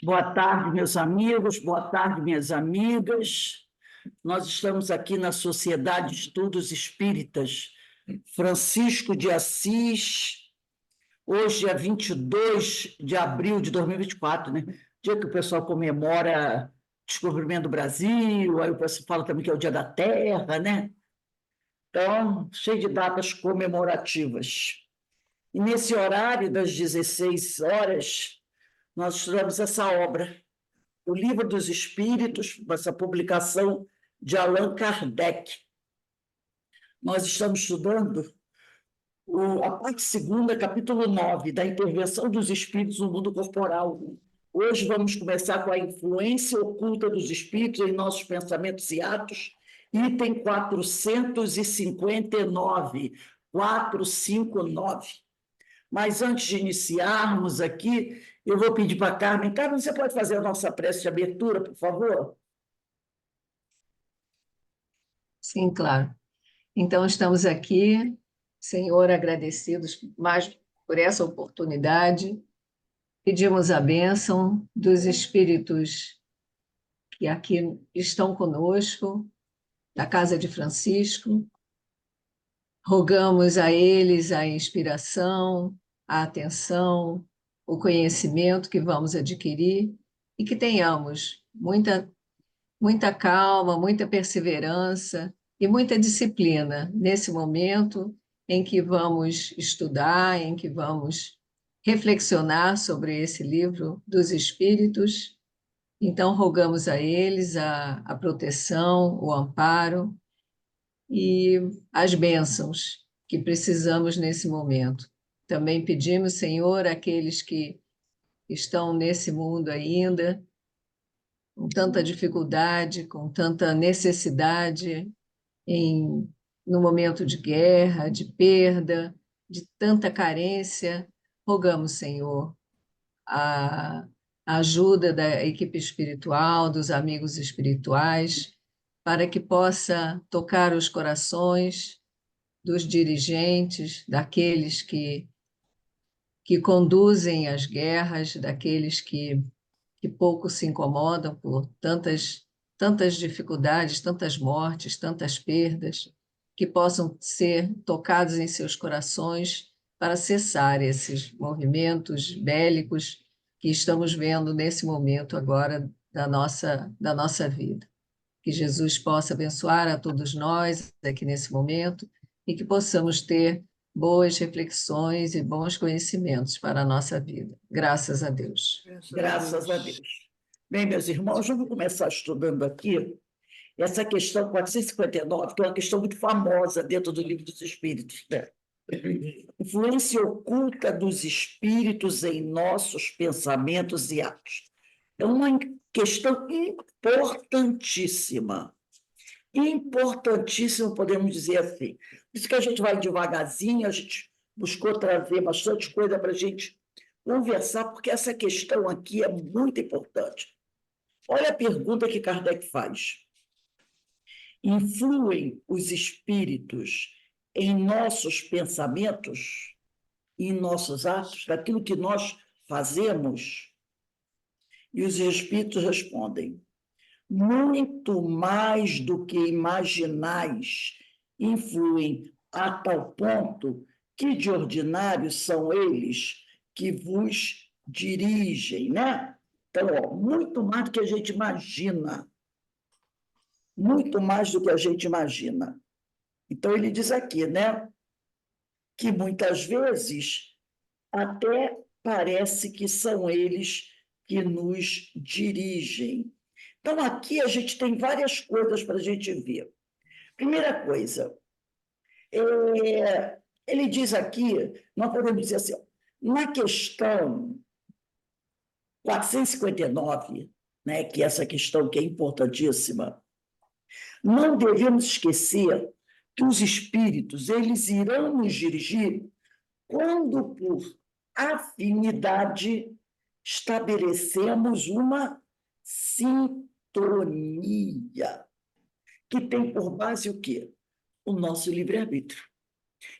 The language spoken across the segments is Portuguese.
Boa tarde, meus amigos, boa tarde, minhas amigas. Nós estamos aqui na Sociedade de Estudos Espíritas Francisco de Assis, hoje é 22 de abril de 2024, né? Dia que o pessoal comemora o descobrimento do Brasil, aí o pessoal fala também que é o Dia da Terra, né? Então, cheio de datas comemorativas. E nesse horário das 16 horas, nós estudamos essa obra, O Livro dos Espíritos, essa publicação de Allan Kardec. Nós estamos estudando a parte segunda, capítulo 9, da intervenção dos espíritos no mundo corporal. Hoje vamos começar com a influência oculta dos espíritos em nossos pensamentos e atos, item 459. 459. Mas antes de iniciarmos aqui, eu vou pedir para a Carmen. Carmen, você pode fazer a nossa prece de abertura, por favor? Sim, claro. Então, estamos aqui, Senhor, agradecidos mais por essa oportunidade. Pedimos a bênção dos espíritos que aqui estão conosco, da Casa de Francisco. Rogamos a eles a inspiração, a atenção, o conhecimento que vamos adquirir e que tenhamos muita calma, muita perseverança e muita disciplina nesse momento em que vamos estudar, em que vamos reflexionar sobre esse livro dos Espíritos. Então, rogamos a eles a proteção, o amparo e as bênçãos que precisamos nesse momento. Também pedimos, Senhor, àqueles que estão nesse mundo ainda, com tanta dificuldade, com tanta necessidade, em, no momento de guerra, de perda, de tanta carência, rogamos, Senhor, a, a ajuda da equipe espiritual, dos amigos espirituais, para que possa tocar os corações dos dirigentes, daqueles que conduzem as guerras, daqueles que pouco se incomodam por tantas dificuldades, tantas mortes, tantas perdas, que possam ser tocados em seus corações para cessar esses movimentos bélicos que estamos vendo nesse momento agora da nossa vida. Que Jesus possa abençoar a todos nós aqui nesse momento e que possamos ter boas reflexões e bons conhecimentos para a nossa vida. Graças a Deus. Graças a Deus. Bem, meus irmãos, vamos começar estudando aqui essa questão 459, que é uma questão muito famosa dentro do Livro dos Espíritos, né? Influência oculta dos espíritos em nossos pensamentos e atos. É uma questão importantíssima. Importantíssima, podemos dizer assim. Por isso que a gente vai devagarzinho, a gente buscou trazer bastante coisa para a gente conversar, porque essa questão aqui é muito importante. Olha a pergunta que Kardec faz. Influem os espíritos em nossos pensamentos e em nossos atos, daquilo que nós fazemos? E os espíritos respondem: muito mais do que imaginais, influem a tal ponto que de ordinário são eles que vos dirigem, né? Então, muito mais do que a gente imagina. Muito mais do que a gente imagina. Então, ele diz aqui, né, que muitas vezes até parece que são eles que nos dirigem. Então, aqui a gente tem várias coisas para a gente ver. Primeira coisa, ele diz aqui, nós podemos dizer assim, na questão 459, né, que é essa questão que é importantíssima, não devemos esquecer que os espíritos eles irão nos dirigir quando, por afinidade, estabelecemos uma sintonia, que tem por base o quê? O nosso livre-arbítrio.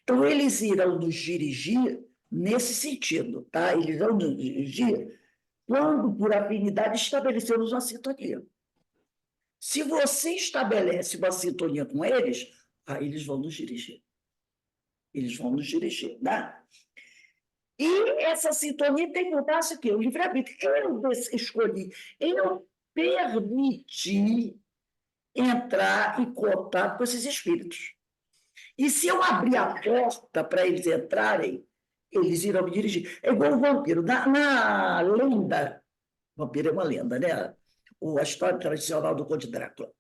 Então, eles irão nos dirigir nesse sentido, tá? Eles irão nos dirigir quando, por afinidade, estabelecemos uma sintonia. Se você estabelece uma sintonia com eles, aí eles vão nos dirigir. Eles vão nos dirigir, né? E essa sintonia tem que mudar isso aqui, o livre-arbítrio. Eu escolhi, eu permiti entrar em contato com esses espíritos. E se eu abrir a porta para eles entrarem, eles irão me dirigir. É igual o vampiro. Na lenda, vampiro é uma lenda, né? A história tradicional do Conde Drácula.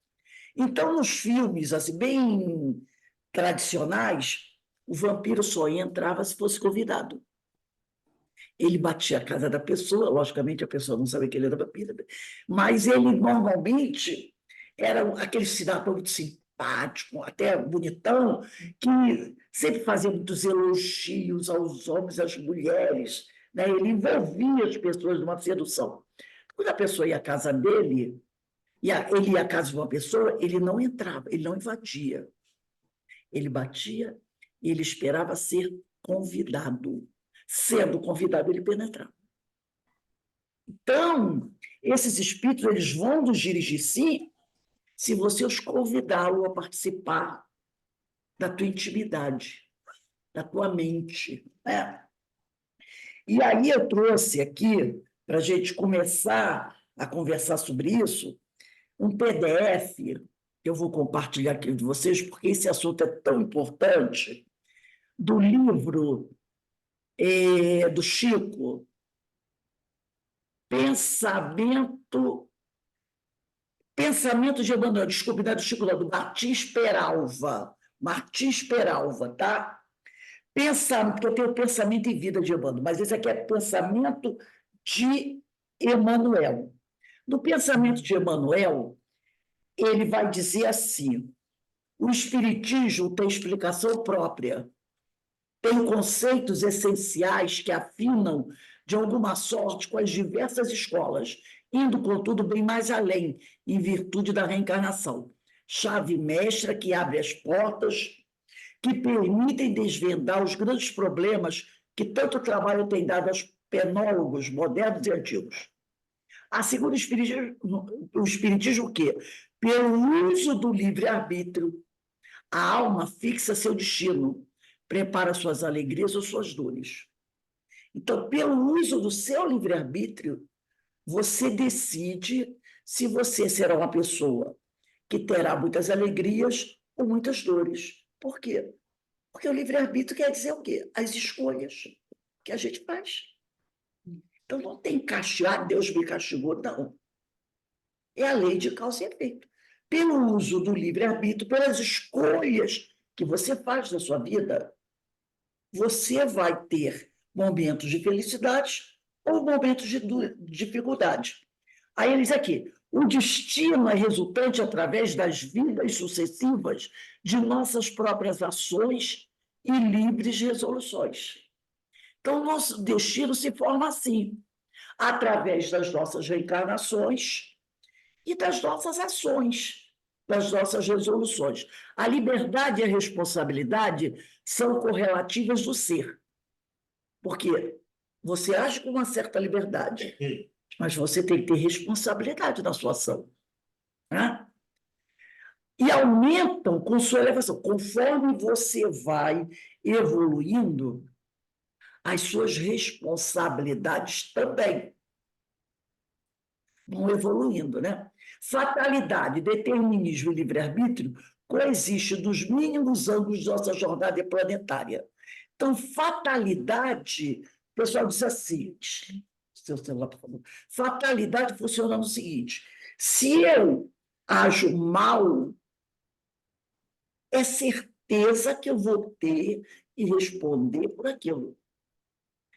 Então, nos filmes assim, bem tradicionais, o vampiro só entrava se fosse convidado. Ele batia a casa da pessoa, logicamente a pessoa não sabia que ele era vampiro, mas ele normalmente era aquele cidadão muito simpático, até bonitão, que sempre fazia muitos elogios aos homens, às mulheres, né? Ele envolvia as pessoas numa sedução. Quando a pessoa ia à casa dele, ele ia à casa de uma pessoa, ele não entrava, ele não invadia. Ele batia e ele esperava ser convidado. Sendo convidado, ele penetrava. Então, esses espíritos eles vão nos dirigir, sim, se você os convidá-lo a participar da tua intimidade, da tua mente. Né? E aí eu trouxe aqui, para a gente começar a conversar sobre isso, um PDF que eu vou compartilhar aqui com vocês, porque esse assunto é tão importante, do livro do Chico, Pensamento de Emmanuel, desculpe, não é do Chico, não, do Martins Peralva. Martins Peralva, tá? Pensamento, porque eu tenho Pensamento e Vida de Emmanuel, mas esse aqui é Pensamento de Emmanuel. No Pensamento de Emmanuel, ele vai dizer assim: o Espiritismo tem explicação própria, tem conceitos essenciais que afinam de alguma sorte com as diversas escolas, indo, contudo, bem mais além, em virtude da reencarnação. Chave mestra que abre as portas, que permitem desvendar os grandes problemas que tanto trabalho tem dado aos penólogos modernos e antigos. Assegura o Espiritismo que, pelo uso do livre-arbítrio, a alma fixa seu destino, prepara suas alegrias ou suas dores. Então, pelo uso do seu livre-arbítrio, você decide se você será uma pessoa que terá muitas alegrias ou muitas dores. Por quê? Porque o livre-arbítrio quer dizer o quê? As escolhas que a gente faz. Então, não tem castigar, Deus me castigou, não. É a lei de causa e efeito. Pelo uso do livre-arbítrio, pelas escolhas que você faz na sua vida, você vai ter momentos de felicidade ou momentos de dificuldade. Aí eles aqui, o destino é resultante através das vidas sucessivas de nossas próprias ações e livres resoluções. Então, nosso destino se forma assim, através das nossas reencarnações e das nossas ações, das nossas resoluções. A liberdade e a responsabilidade são correlativas do ser, porque você age com uma certa liberdade, mas você tem que ter responsabilidade na sua ação. Né? E aumentam com sua elevação. Conforme você vai evoluindo, as suas responsabilidades também vão evoluindo, né? Fatalidade, determinismo e livre-arbítrio coexistem nos mínimos ângulos de nossa jornada planetária. Então, fatalidade, o pessoal diz assim, seu celular, por favor. Fatalidade funciona no seguinte: se eu ajo mal, é certeza que eu vou ter e responder por aquilo.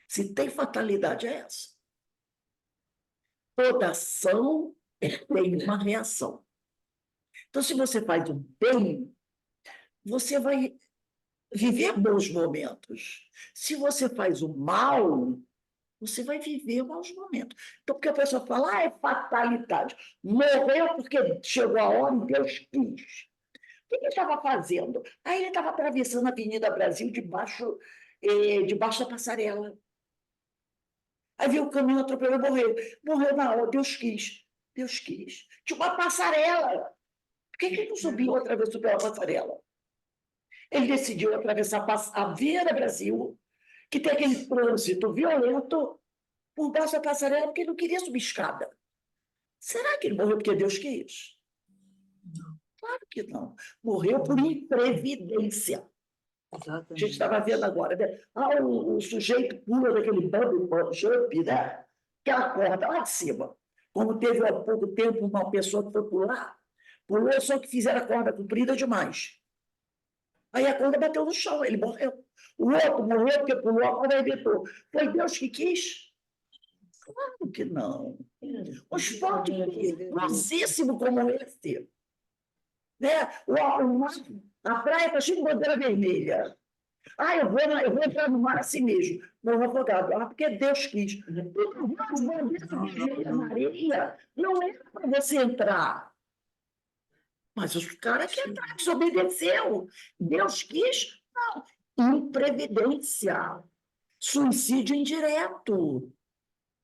Se tem fatalidade, é essa. Toda ação tem uma reação. Então, se você faz o bem, você vai viver bons momentos. Se você faz o mal, você vai viver maus momentos. Então, porque a pessoa fala, é fatalidade. Morreu porque chegou a hora e Deus quis. O que ele estava fazendo? Aí ele estava atravessando a Avenida Brasil debaixo da passarela. Aí viu o caminhão, atropelou e morreu. Morreu na hora, Deus quis. Deus quis. Tinha uma passarela. Por que ele não subiu outra vez pela passarela? Ele decidiu atravessar a Avenida Brasil, que tem aquele trânsito violento, por baixo da passarela, porque ele não queria subir escada. Será que ele morreu porque Deus quis? Claro que não. Morreu por imprevidência. A gente estava vendo agora, né? O sujeito pula daquele bump jump, né? Aquela corda lá de cima. Como teve há pouco tempo uma pessoa que foi pular, pulou, só que fizeram a corda comprida demais. Aí a corda bateu no chão, ele morreu. O outro morreu porque pulou, a corda arrebentou. Foi Deus que quis? Claro que não. Um esporte perigosíssimo como esse, né? A praia está cheia de bandeira vermelha. Eu vou entrar no mar assim mesmo. Não vou afogado. Porque Deus quis. As bandeiras vermelhas na areia não era para você entrar. Mas os caras que entraram, desobedeceu. Deus quis? Não. Imprevidência. Suicídio indireto.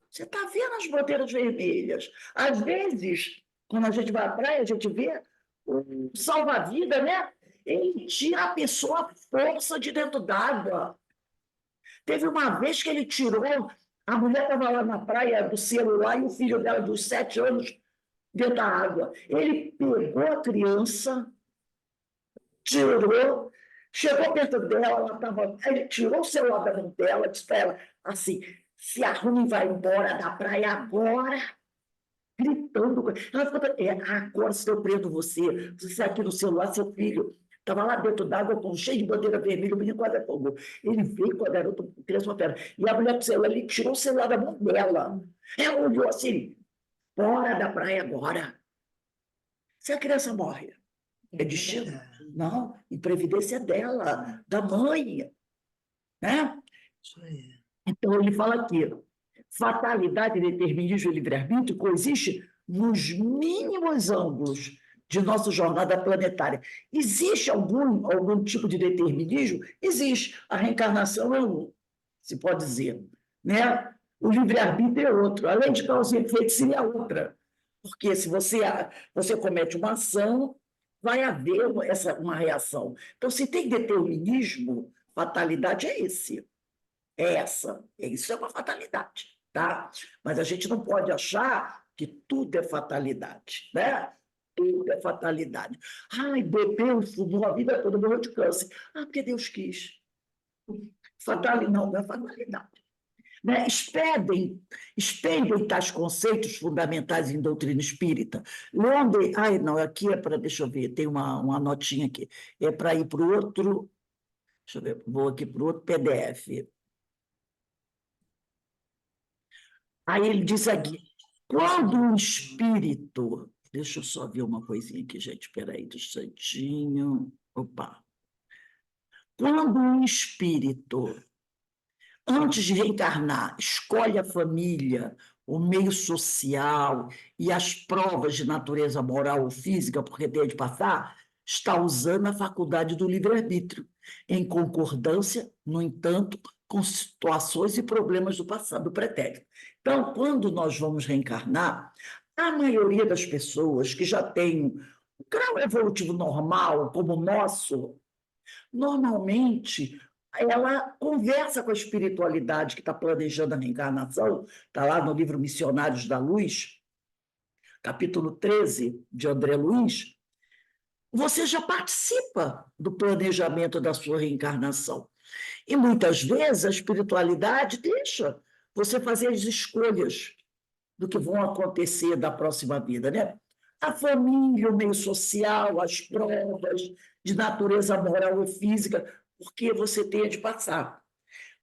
Você está vendo as bandeiras vermelhas. Às vezes, quando a gente vai à praia, a gente vê um salva-vida, né? Ele tira a pessoa à força de dentro d'água. Teve uma vez que ele tirou, a mulher estava lá na praia do celular e o filho dela, dos 7 anos, dentro da água. Ele pegou a criança, tirou, chegou perto dela, ele tirou o celular da mão dela, disse para ela assim: se arrume e vai embora da praia agora. Gritando. Ela ficou, agora se eu prendo você sai aqui no celular, seu filho estava lá dentro d'água, com cheio de bandeira vermelha, o menino quase afogou. Ele veio com a garota, criança uma perna, e a mulher com o celular, ele tirou o celular da mão dela. Ela olhou assim: fora da praia agora. Se a criança morre, é destino? Não, imprevidência dela, da mãe. Né? Então, ele fala aqui: fatalidade, determinismo e livre-arbítrio coexiste nos mínimos ângulos de nossa jornada planetária. Existe algum tipo de determinismo? Existe. A reencarnação é um, se pode dizer. Né? O livre-arbítrio é outro. Além de causa e efeito, seria outra. Porque se você comete uma ação, vai haver uma reação. Então, se tem determinismo, fatalidade é esse. Isso é uma fatalidade, tá? Mas a gente não pode achar que tudo é fatalidade, né? Tudo é fatalidade. Bebeu, fumou a vida toda, morreu de câncer. Porque Deus quis. Fatalidade, não é fatalidade. Né? Expedem tais conceitos fundamentais em doutrina espírita. Onde, não, aqui é para, deixa eu ver, tem uma notinha aqui, é para ir para o outro, deixa eu ver, vou aqui para o outro PDF. Aí ele diz aqui: quando um espírito. Deixa eu só ver uma coisinha aqui, gente. Espera aí, um instantinho. Opa! Quando um espírito, antes de reencarnar, escolhe a família, o meio social e as provas de natureza moral ou física, porque tem de passar, está usando a faculdade do livre-arbítrio, em concordância, no entanto, com situações e problemas do passado, do pretérito. Então, quando nós vamos reencarnar, a maioria das pessoas que já tem um grau evolutivo normal, como o nosso, normalmente ela conversa com a espiritualidade que está planejando a reencarnação, está lá no livro Missionários da Luz, capítulo 13, de André Luiz. Você já participa do planejamento da sua reencarnação. E muitas vezes a espiritualidade deixa você fazer as escolhas do que vão acontecer da próxima vida, né? A família, o meio social, as provas de natureza moral ou física, porque você tem de passar.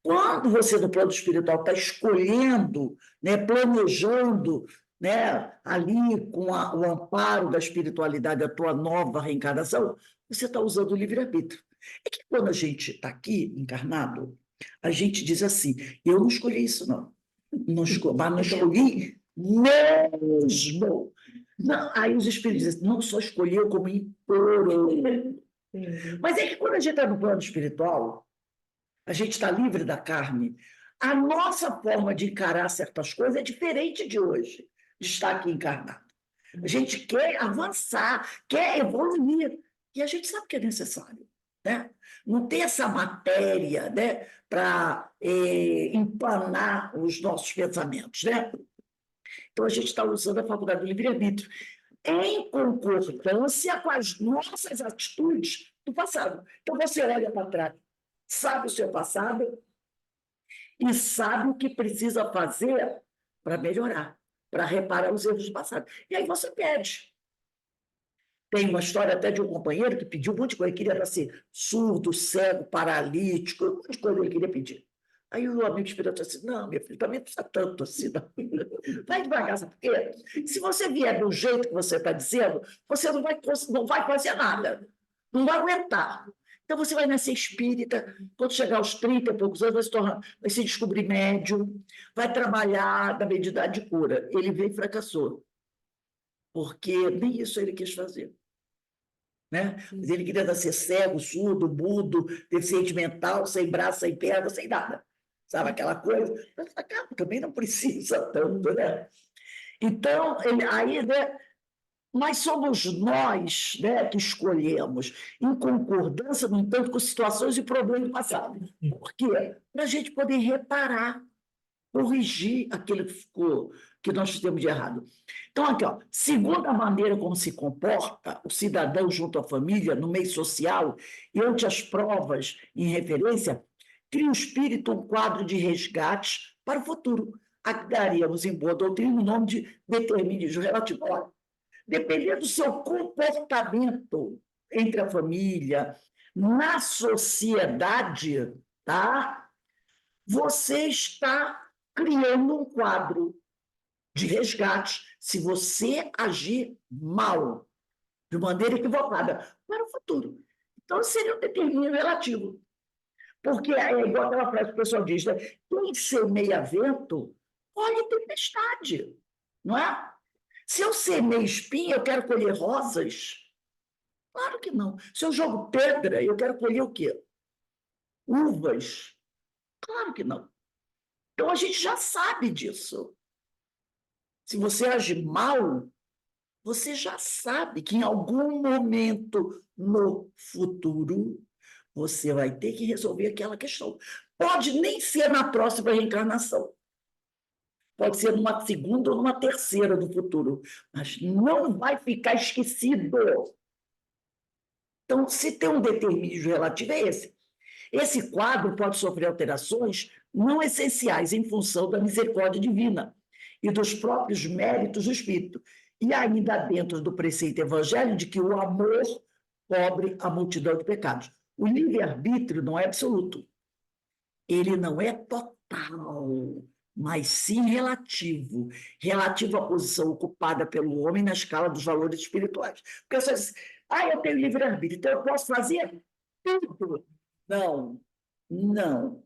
Quando você, no plano espiritual, está escolhendo, né, planejando, né, ali com o amparo da espiritualidade, a tua nova reencarnação, você está usando o livre-arbítrio. É que quando a gente está aqui, encarnado, a gente diz assim: eu não escolhi isso, não. Mas não escolhi mesmo. Não, aí os espíritos dizem: não só escolheu, como implorou. Mas é que quando a gente está no plano espiritual, a gente está livre da carne, A nossa forma de encarar certas coisas é diferente de hoje, de estar aqui encarnado. A gente quer avançar, quer evoluir, e a gente sabe que é necessário, né? Não tem essa matéria, né, para empanar os nossos pensamentos, né? Então, a gente está usando a faculdade do livre-arbítrio em concordância com as nossas atitudes do passado. Então, você olha para trás, sabe o seu passado e sabe o que precisa fazer para melhorar, para reparar os erros do passado. E aí você pede. Tem uma história até de um companheiro que pediu um monte de coisa, ele queria ser surdo, cego, paralítico, um monte de coisa ele queria pedir. Aí o amigo espiritual disse assim, não, meu filho, também não precisa tanto assim, não. Vai devagar, sabe por quê? Se você vier do jeito que você está dizendo, você não vai fazer nada, não vai aguentar. Então você vai nascer espírita, quando chegar aos 30 e poucos anos, vai se descobrir médium, vai trabalhar na mediunidade de cura. Ele veio e fracassou, porque nem isso ele quis fazer. Né? Mas ele queria ser cego, surdo, mudo, deficiente mental, sem braço, sem perna, sem nada. Sabe aquela coisa? Mas, cara, também não precisa tanto, né? Então, aí, né, mas somos nós, né, que escolhemos, em concordância, no entanto, com situações e problemas do passado. Por quê? Para a gente poder reparar, corrigir aquilo que ficou, que nós fizemos de errado. Então, aqui, ó, segundo a maneira como se comporta o cidadão junto à família, no meio social e ante as provas em referência, cria o espírito um quadro de resgate para o futuro. Aqui daríamos, em boa doutrina, o nome de determinismo relativo. Olha, dependendo do seu comportamento entre a família, na sociedade, tá? Você está criando um quadro de resgate se você agir mal, de maneira equivocada, para o futuro. Então, seria um determínio relativo. Porque é igual aquela frase que o pessoal diz, né? Quem semeia vento, colhe tempestade, não é? Se eu semeio espinha, eu quero colher rosas? Claro que não. Se eu jogo pedra, eu quero colher o quê? Uvas? Claro que não. Então, a gente já sabe disso. Se você agir mal, você já sabe que em algum momento no futuro você vai ter que resolver aquela questão. Pode nem ser na próxima reencarnação, pode ser numa segunda ou numa terceira do futuro, mas não vai ficar esquecido. Então, se tem um determinismo relativo, é esse. Esse quadro pode sofrer alterações não essenciais em função da misericórdia divina e dos próprios méritos do Espírito, e ainda dentro do preceito evangélico de que o amor cobre a multidão de pecados. O livre-arbítrio não é absoluto, ele não é total, mas sim relativo, relativo à posição ocupada pelo homem na escala dos valores espirituais. Porque você diz, eu tenho livre-arbítrio, então eu posso fazer tudo. Não, não.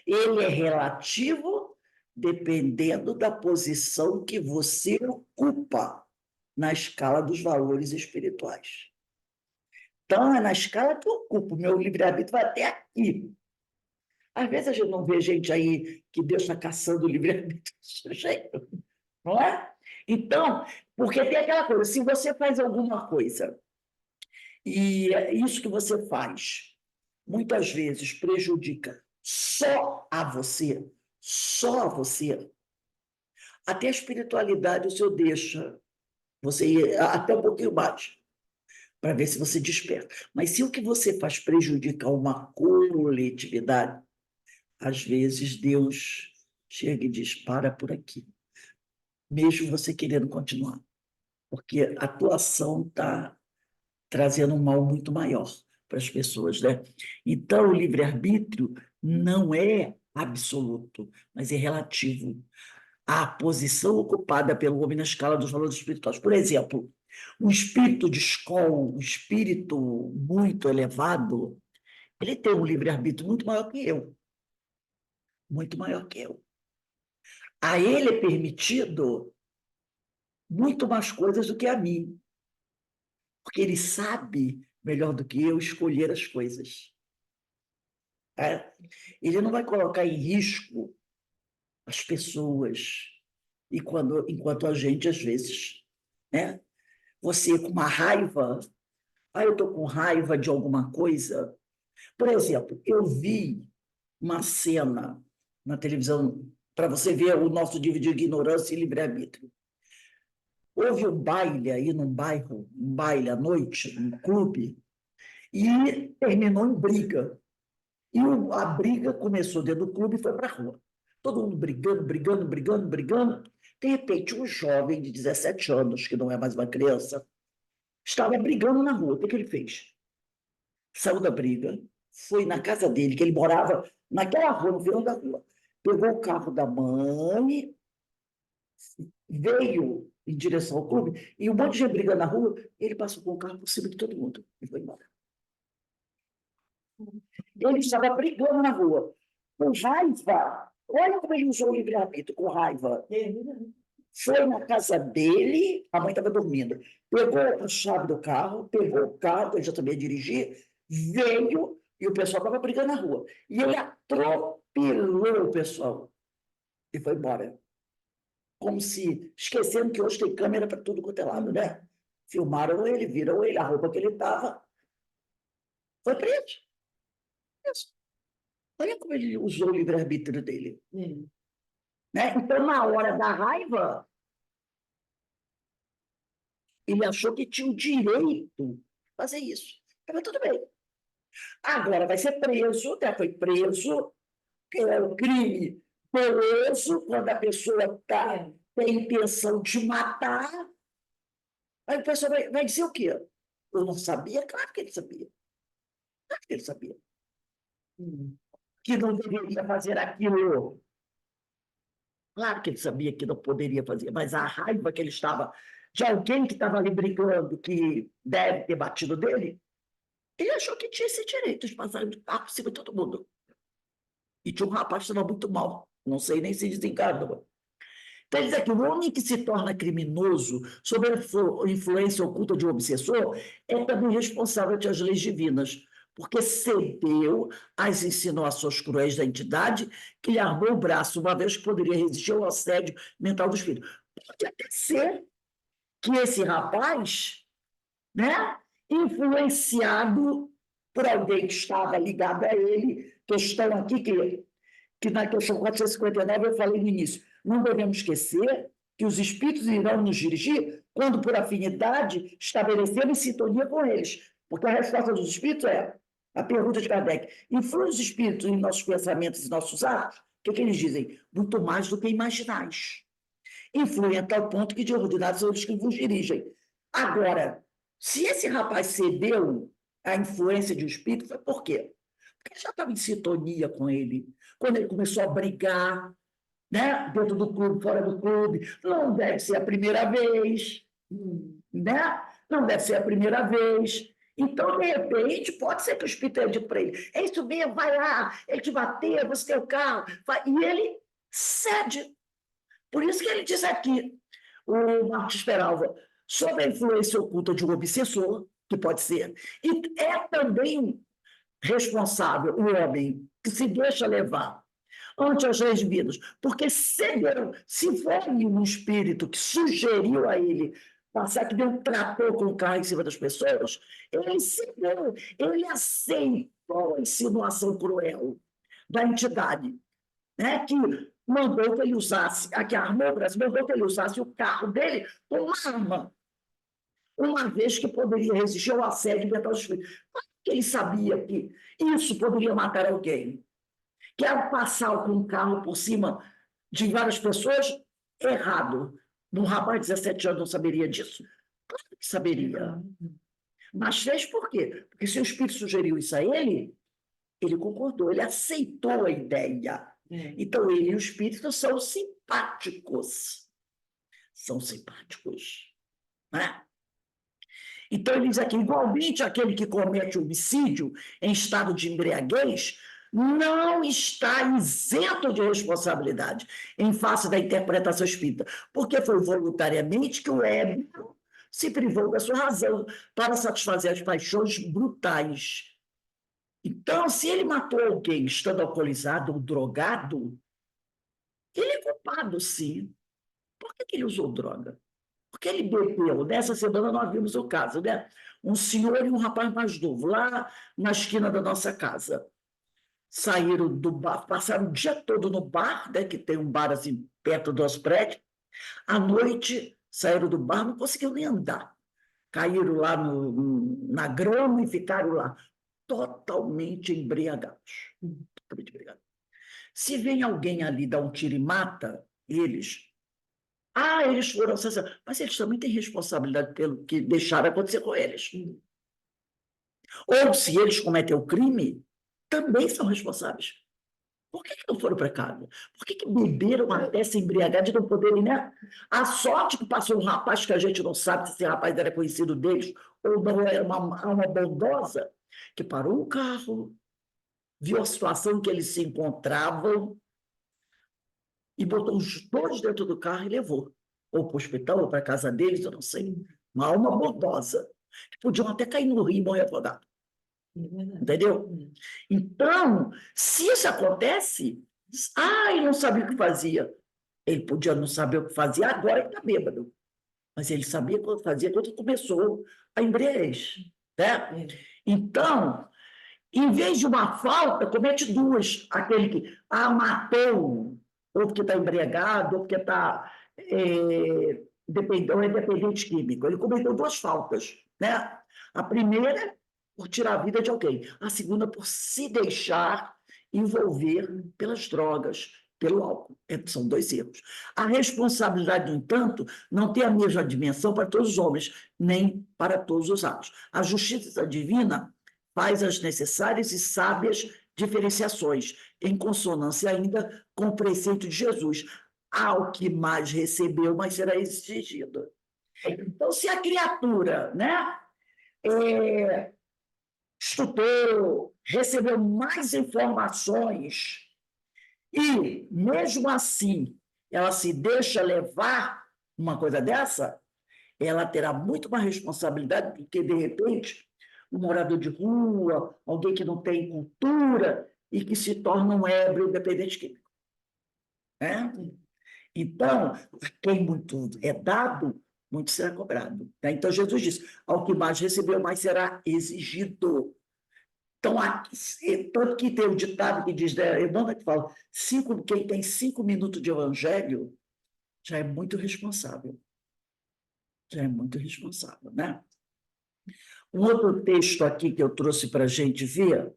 Ele é relativo dependendo da posição que você ocupa na escala dos valores espirituais. Então, é na escala que eu ocupo, meu livre-arbítrio vai até aqui. Às vezes a gente não vê gente aí que Deus está caçando o livre-arbítrio desse jeito, não é? Então, porque tem aquela coisa, se você faz alguma coisa e isso que você faz muitas vezes prejudica só a você, até a espiritualidade o senhor deixa você ir até um pouquinho mais, para ver se você desperta. Mas se o que você faz prejudica uma coletividade, às vezes Deus chega e diz, para por aqui, mesmo você querendo continuar, porque a tua ação está trazendo um mal muito maior para as pessoas, né? Então, o livre-arbítrio não é absoluto, mas é relativo à posição ocupada pelo homem na escala dos valores espirituais. Por exemplo, um espírito de escola, um espírito muito elevado, ele tem um livre-arbítrio muito maior que eu, muito maior que eu. A ele é permitido muito mais coisas do que a mim, porque ele sabe melhor do que eu escolher as coisas. É? Ele não vai colocar em risco as pessoas. E enquanto a gente, às vezes, né? Você com uma raiva, eu estou com raiva de alguma coisa. Por exemplo, eu vi uma cena na televisão, para você ver o nosso nível de ignorância e livre-arbítrio. Houve um baile aí num bairro, um baile à noite, um clube, e terminou em briga. E a briga começou dentro do clube e foi para a rua. Todo mundo brigando, brigando, brigando, brigando. De repente, um jovem de 17 anos, que não é mais uma criança, estava brigando na rua. O que ele fez? Saiu da briga, foi na casa dele, que ele morava naquela rua, no final da rua. Pegou o carro da mãe, veio em direção ao clube, e um monte de gente brigando na rua, ele passou com o carro por cima de todo mundo e foi embora. Ele estava brigando na rua, com raiva. Olha como ele usou o livre-arbítrio, com raiva. Foi na casa dele, a mãe estava dormindo, pegou a chave do carro, pegou o carro, ele já sabia dirigir, veio e o pessoal estava brigando na rua. E ele atropelou o pessoal e foi embora. Como se, esquecendo que hoje tem câmera para tudo quanto é lado, né? Filmaram ele, viram ele, a roupa que ele estava. Foi preso. Isso. Olha como ele usou o livre-arbítrio dele. Né? Então, na hora da raiva, ele achou que tinha o direito de fazer isso. Mas tudo bem. Agora vai ser preso, até foi preso, que é um crime doloso, quando a pessoa tem intenção de matar. Aí a pessoa vai dizer o quê? Eu não sabia? Claro que ele sabia. Claro que ele sabia. Que não deveria fazer aquilo. Claro que ele sabia que não poderia fazer, mas a raiva que ele estava de alguém que estava ali brigando, que deve ter batido dele, ele achou que tinha esse direito de passar de carro por cima de todo mundo. E tinha um rapaz que estava muito mal, não sei nem se desencarnou. Então, ele diz aqui, o homem que se torna criminoso sob a influência oculta de um obsessor é também responsável ante as leis divinas, porque cedeu às insinuações cruéis da entidade que lhe armou o braço, uma vez que poderia resistir ao assédio mental do espírito. Pode até ser que esse rapaz, né, influenciado por alguém que estava ligado a ele, questão aqui que na questão 459 eu falei no início, não devemos esquecer que os espíritos irão nos dirigir quando, por afinidade, estabelecemos sintonia com eles. Porque a resposta dos espíritos é, a pergunta de Kardec, influem os espíritos em nossos pensamentos e nossos atos? O que eles dizem? Muito mais do que imaginais. Influem a tal ponto que de ordinário são eles que vos dirigem. Agora, se esse rapaz cedeu à influência de um espírito, foi por quê? Porque ele já estava em sintonia com ele. Quando ele começou a brigar, né, dentro do clube, fora do clube, não deve ser a primeira vez, né? Não deve ser a primeira vez. Então, de repente, pode ser que o espírito tenha dito para ele: é isso mesmo, vai lá, ele te bateu, você tem o carro. Vai. E ele cede. Por isso que ele diz aqui, o Marcos Peralva, sob a influência oculta de um obsessor, que pode ser, e é também responsável o homem que se deixa levar ante as leis divinas, porque se foi um espírito que sugeriu a ele passar, que deu um trator com o carro em cima das pessoas, ele cedeu, ele aceitou a insinuação cruel da entidade, né, que mandou que ele usasse, que armou o Brasil, mandou que ele usasse o carro dele como uma arma, uma vez que poderia resistir ao assédio mental dos filhos. Porque ele sabia que isso poderia matar alguém. Quero passar com um carro por cima de várias pessoas, errado. Um rapaz de 17 anos não saberia disso? Claro que saberia. Mas fez por quê? Porque se o espírito sugeriu isso a ele, ele concordou, ele aceitou a ideia. Então, ele e o espírito são simpáticos. São simpáticos. Né? Então, ele diz aqui, igualmente aquele que comete homicídio em estado de embriaguez não está isento de responsabilidade em face da interpretação espírita, porque foi voluntariamente que o ébrio se privou da sua razão para satisfazer as paixões brutais. Então, se ele matou alguém estando alcoolizado ou drogado, Ele é culpado, sim. Por que ele usou droga? Porque ele bebeu. Nessa semana nós vimos o caso, né? Um senhor e um rapaz mais novo, lá na esquina da nossa casa. Saíram do bar, passaram o dia todo no bar, né, que tem um bar assim perto do nosso prédio. À noite, saíram do bar, não conseguiram nem andar. Caíram lá na grama e ficaram lá, totalmente embriagados. Totalmente embriagados. Se vem alguém ali dar um tiro e mata eles, eles foram assassinados, mas eles também têm responsabilidade pelo que deixaram acontecer com eles. Ou se eles cometem o crime, também são responsáveis. Por que não foram para casa? Por que beberam até se embriagar de não poderem, né? A sorte que passou um rapaz que a gente não sabe se esse rapaz era conhecido deles ou não, era uma alma bondosa, que parou o carro, viu a situação em que eles se encontravam e botou os dois dentro do carro e levou. Ou para o hospital, ou para a casa deles, eu não sei. Uma alma bondosa. Que podiam até cair no rio e morrer afogado. Entendeu? Então, se isso acontece, ele não sabia o que fazia. Ele podia não saber o que fazia, agora ele está bêbado. Mas ele sabia o que fazia quando começou a embriaguez. Né? Então, em vez de uma falta, comete duas. Aquele que matou, ou porque está embriagado, ou porque está dependente químico. Ele cometeu duas faltas. Né? A primeira, por tirar a vida de alguém. A segunda, por se deixar envolver pelas drogas, pelo álcool. São dois erros. A responsabilidade, no entanto, não tem a mesma dimensão para todos os homens, nem para todos os atos. A justiça divina faz as necessárias e sábias diferenciações, em consonância ainda com o preceito de Jesus. Ao que mais recebeu, mais será exigido. Então, se a criatura, né, estudou, recebeu mais informações e, mesmo assim, ela se deixa levar uma coisa dessa, ela terá muito mais responsabilidade do que, de repente, um morador de rua, alguém que não tem cultura e que se torna um ébrio dependente químico. Né? Então, a quem muito é dado, muito será cobrado. Né? Então, Jesus disse, ao que mais recebeu, mais será exigido. Então, tanto que tem o ditado que diz, né, Emmanuel que fala, quem tem 5 minutos de evangelho já é muito responsável. Já é muito responsável, né? Um outro texto aqui que eu trouxe para a gente ver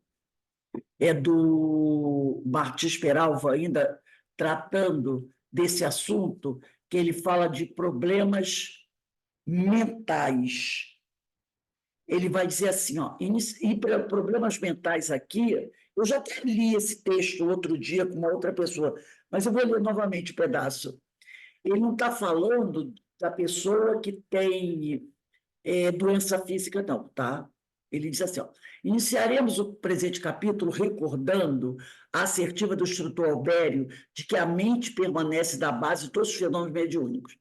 é do Martins Peralva, ainda tratando desse assunto, que ele fala de problemas mentais. Ele vai dizer assim, e problemas mentais aqui, eu já até li esse texto outro dia com uma outra pessoa, mas eu vou ler novamente um pedaço. Ele não está falando da pessoa que tem doença física, não, tá? Ele diz assim, iniciaremos o presente capítulo recordando a assertiva do instrutor Albério de que a mente permanece da base de todos os fenômenos mediúnicos.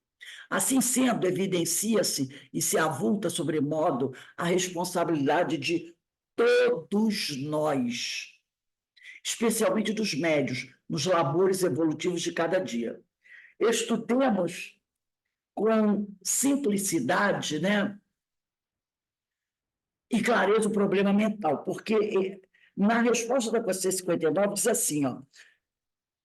Assim sendo, evidencia-se e se avulta sobremodo a responsabilidade de todos nós, especialmente dos médios, nos labores evolutivos de cada dia. Estudemos com simplicidade, né, e clareza o problema mental, porque na resposta da consciência 59 diz assim,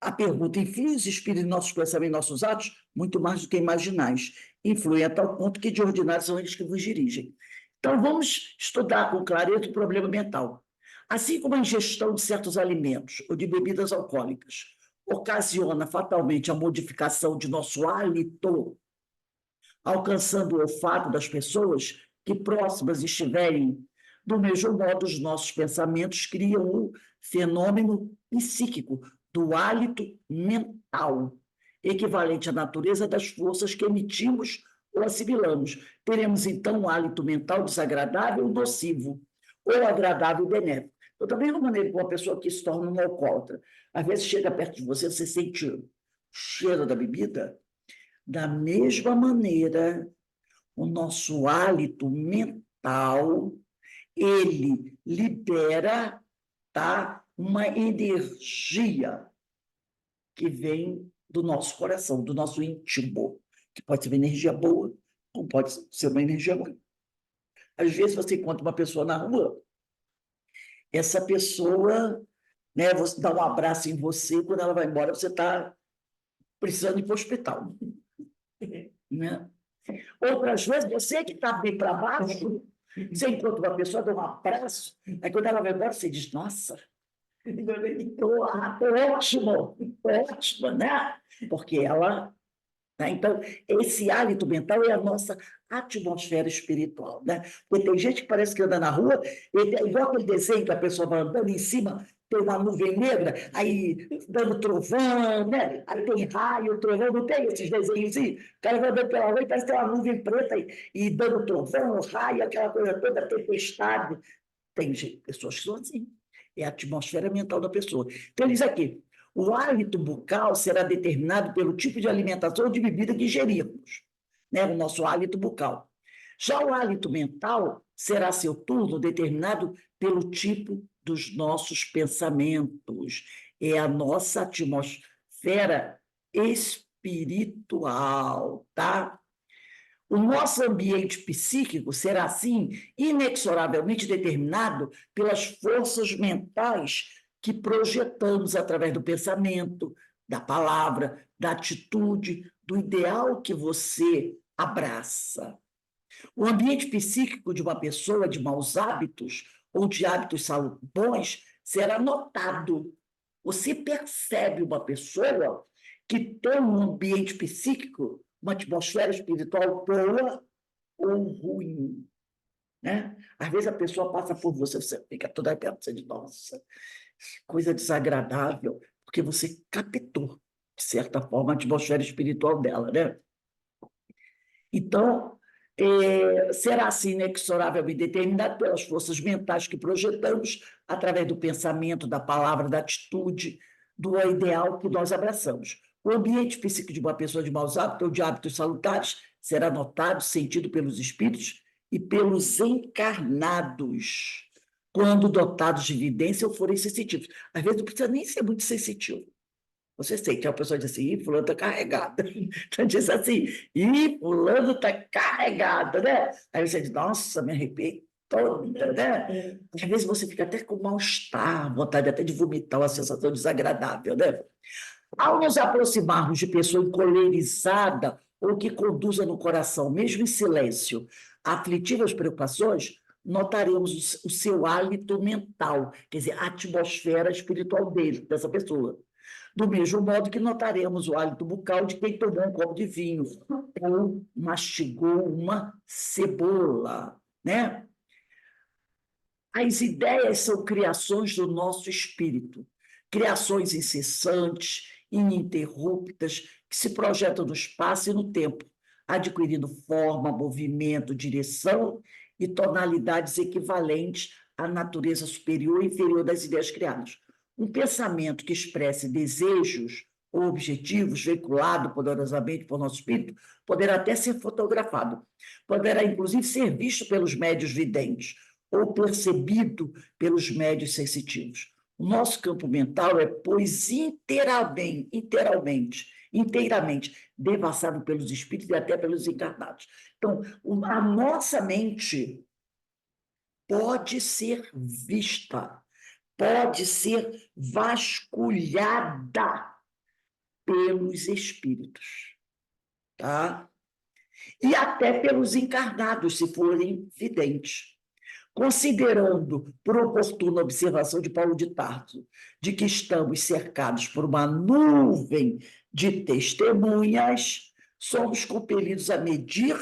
a pergunta, influi os espíritos em nossos pensamentos e nossos atos? Muito mais do que imaginais. Influem a tal ponto que de ordinário são eles que vos dirigem. Então, vamos estudar com clareza o problema mental. Assim como a ingestão de certos alimentos ou de bebidas alcoólicas ocasiona fatalmente a modificação de nosso hálito, alcançando o olfato das pessoas que próximas estiverem, do mesmo modo, os nossos pensamentos criam o fenômeno psíquico do hálito mental, equivalente à natureza das forças que emitimos ou assimilamos. Teremos, então, um hálito mental desagradável ou nocivo, ou agradável e benéfico. Eu também não maneiro com uma pessoa que se torna um alcoólatra. Às vezes chega perto de você, você sente o cheiro da bebida. Da mesma maneira, o nosso hálito mental, ele libera, tá, uma energia que vem do nosso coração, do nosso íntimo, que pode ser uma energia boa, ou pode ser uma energia ruim. Às vezes você encontra uma pessoa na rua, essa pessoa, né, você dá um abraço em você, quando ela vai embora, você está precisando ir para o hospital. Né? Outras vezes, você que está bem para baixo, você encontra uma pessoa, dá um abraço, aí quando ela vai embora, você diz, nossa, estou ótimo, ótimo, né? Porque ela... Né? Então, esse hálito mental é a nossa atmosfera espiritual. Né? Porque tem gente que parece que anda na rua, igual aquele desenho que a pessoa vai andando em cima, tem uma nuvem negra, aí dando trovão, né? Aí tem raio, trovão, não tem esses desenhos assim? O cara vai andando pela rua e parece que tem uma nuvem preta e dando trovão, raio, aquela coisa toda, tempestade. Tem pessoas que são assim. É a atmosfera mental da pessoa. Então, ele diz aqui, o hálito bucal será determinado pelo tipo de alimentação ou de bebida que ingerirmos, né? O nosso hálito bucal. Já o hálito mental será, a seu turno, determinado pelo tipo dos nossos pensamentos. É a nossa atmosfera espiritual, tá? O nosso ambiente psíquico será, assim, inexoravelmente determinado pelas forças mentais que projetamos através do pensamento, da palavra, da atitude, do ideal que você abraça. O ambiente psíquico de uma pessoa de maus hábitos ou de hábitos bons será notado. Você percebe uma pessoa que tem um ambiente psíquico, uma atmosfera espiritual boa ou ruim. Né? Às vezes a pessoa passa por você, você fica toda perto de nossa, coisa desagradável, porque você captou, de certa forma, a atmosfera espiritual dela. Né? Então, será assim inexorável e determinado pelas forças mentais que projetamos através do pensamento, da palavra, da atitude, do ideal que nós abraçamos. O ambiente psíquico de uma pessoa de maus hábitos ou de hábitos salutares será notado, sentido pelos espíritos e pelos encarnados, quando dotados de evidência ou forem sensitivos. Às vezes não precisa nem ser muito sensitivo. Você sente, a pessoa diz assim, fulano está carregada. Então diz assim, fulano está carregado, né? Aí você diz, nossa, me arrepiei toda, né? Às vezes você fica até com mal-estar, vontade até de vomitar, uma sensação desagradável, né? Ao nos aproximarmos de pessoa encolerizada ou que conduza no coração, mesmo em silêncio, aflitivas preocupações, notaremos o seu hálito mental, quer dizer, a atmosfera espiritual dele, dessa pessoa. Do mesmo modo que notaremos o hálito bucal de quem tomou um copo de vinho ou mastigou uma cebola, né? As ideias são criações do nosso espírito, criações incessantes, ininterruptas, que se projetam no espaço e no tempo, adquirindo forma, movimento, direção e tonalidades equivalentes à natureza superior e inferior das ideias criadas. Um pensamento que expresse desejos ou objetivos veiculado poderosamente por nosso espírito poderá até ser fotografado, poderá inclusive ser visto pelos médiuns videntes ou percebido pelos médiuns sensitivos. O nosso campo mental é, pois, inteiramente devassado pelos espíritos e até pelos encarnados. Então, a nossa mente pode ser vista, pode ser vasculhada pelos espíritos, tá? E até pelos encarnados, se forem videntes. Considerando por oportuna observação de Paulo de Tarso, de que estamos cercados por uma nuvem de testemunhas, somos compelidos a medir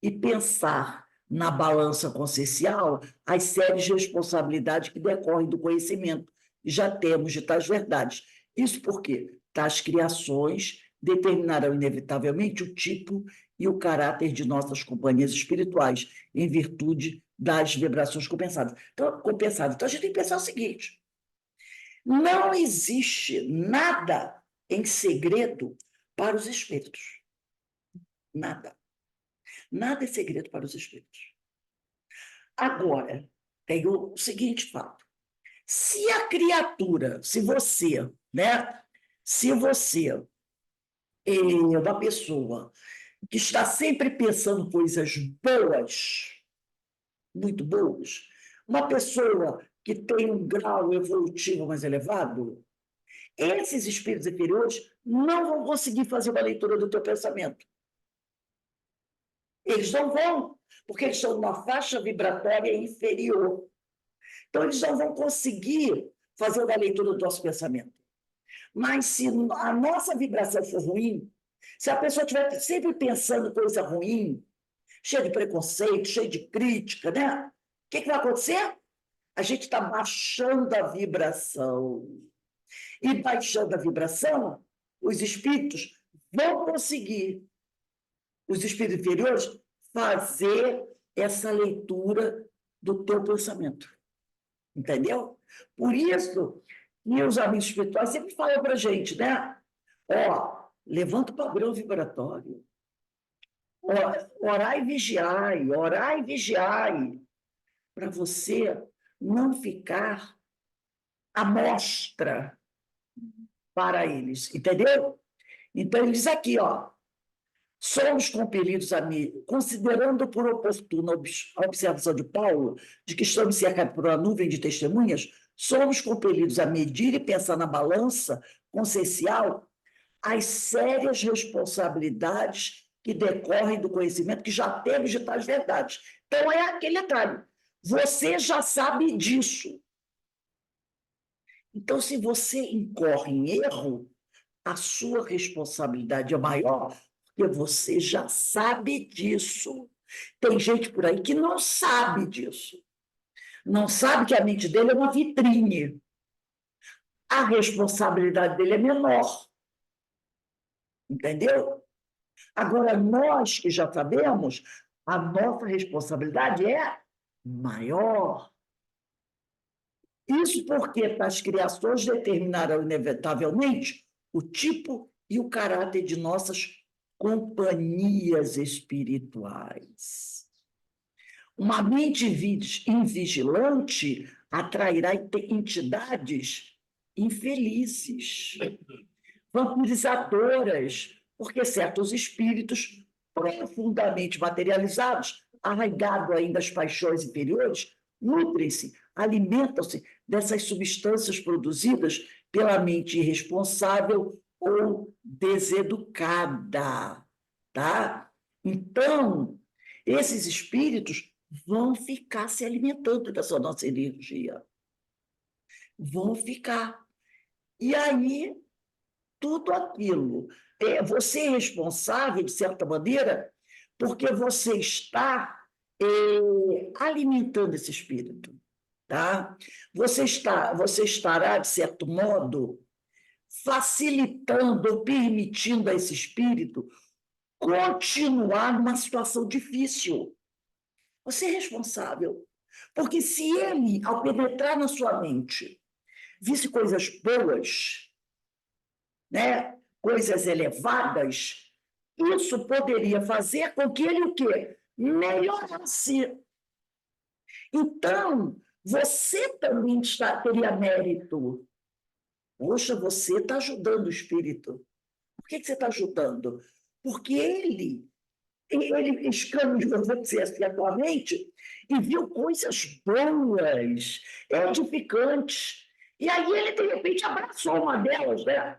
e pensar na balança consciencial as sérias responsabilidades que decorrem do conhecimento e já temos de tais verdades. Isso porque tais criações determinarão inevitavelmente o tipo e o caráter de nossas companhias espirituais, em virtude das vibrações compensadas. Então, a gente tem que pensar o seguinte: não existe nada em segredo para os espíritos. Nada. Nada é segredo para os espíritos. Agora, tem o seguinte fato: se a criatura, se você, né, Se você é uma pessoa que está sempre pensando coisas boas, muito boas, uma pessoa que tem um grau evolutivo mais elevado, esses espíritos inferiores não vão conseguir fazer uma leitura do teu pensamento. Eles não vão, porque eles estão numa faixa vibratória inferior. Então, eles não vão conseguir fazer uma leitura do nosso pensamento. Mas se a nossa vibração for ruim, se a pessoa estiver sempre pensando coisa ruim, cheia de preconceito, cheia de crítica, né? O que vai acontecer? A gente está baixando a vibração. E baixando a vibração, os espíritos vão conseguir, os espíritos inferiores, fazer essa leitura do teu pensamento. Entendeu? Por isso, meus amigos espirituais sempre falam para a gente, né? Ó, levanta o padrão vibratório. Orai e vigiai, para você não ficar à mostra para eles, entendeu? Então, ele diz aqui, ó, somos compelidos a considerando por oportuna a observação de Paulo, de que estamos cercados por uma nuvem de testemunhas, somos compelidos a medir e pensar na balança consciencial as sérias responsabilidades que decorrem do conhecimento que já temos de tais verdades. Então, é aquele detalhe. Você já sabe disso. Então, se você incorre em erro, a sua responsabilidade é maior, porque você já sabe disso. Tem gente por aí que não sabe disso. Não sabe que a mente dele é uma vitrine. A responsabilidade dele é menor. Entendeu? Agora, nós que já sabemos, a nossa responsabilidade é maior. Isso porque as criações determinarão inevitavelmente o tipo e o caráter de nossas companhias espirituais. Uma mente invigilante atrairá entidades infelizes, vampirizadoras, porque certos espíritos profundamente materializados, arraigados ainda às paixões inferiores, nutrem-se, alimentam-se dessas substâncias produzidas pela mente irresponsável ou deseducada, tá? Então, esses espíritos vão ficar se alimentando dessa nossa energia. Vão ficar. E aí, tudo aquilo. Você é responsável, de certa maneira, porque você está alimentando esse espírito. Tá? Você estará, de certo modo, facilitando ou permitindo a esse espírito continuar numa situação difícil. Você é responsável. Porque se ele, ao penetrar na sua mente, visse coisas boas, né? Coisas elevadas, isso poderia fazer com que ele o quê? Melhorasse. Então, você também teria mérito. Poxa, você está ajudando o espírito. Por que você está ajudando? Porque ele escaneou, vamos dizer assim, a tua mente e viu coisas boas, edificantes. E aí ele, de repente, abraçou uma delas, né?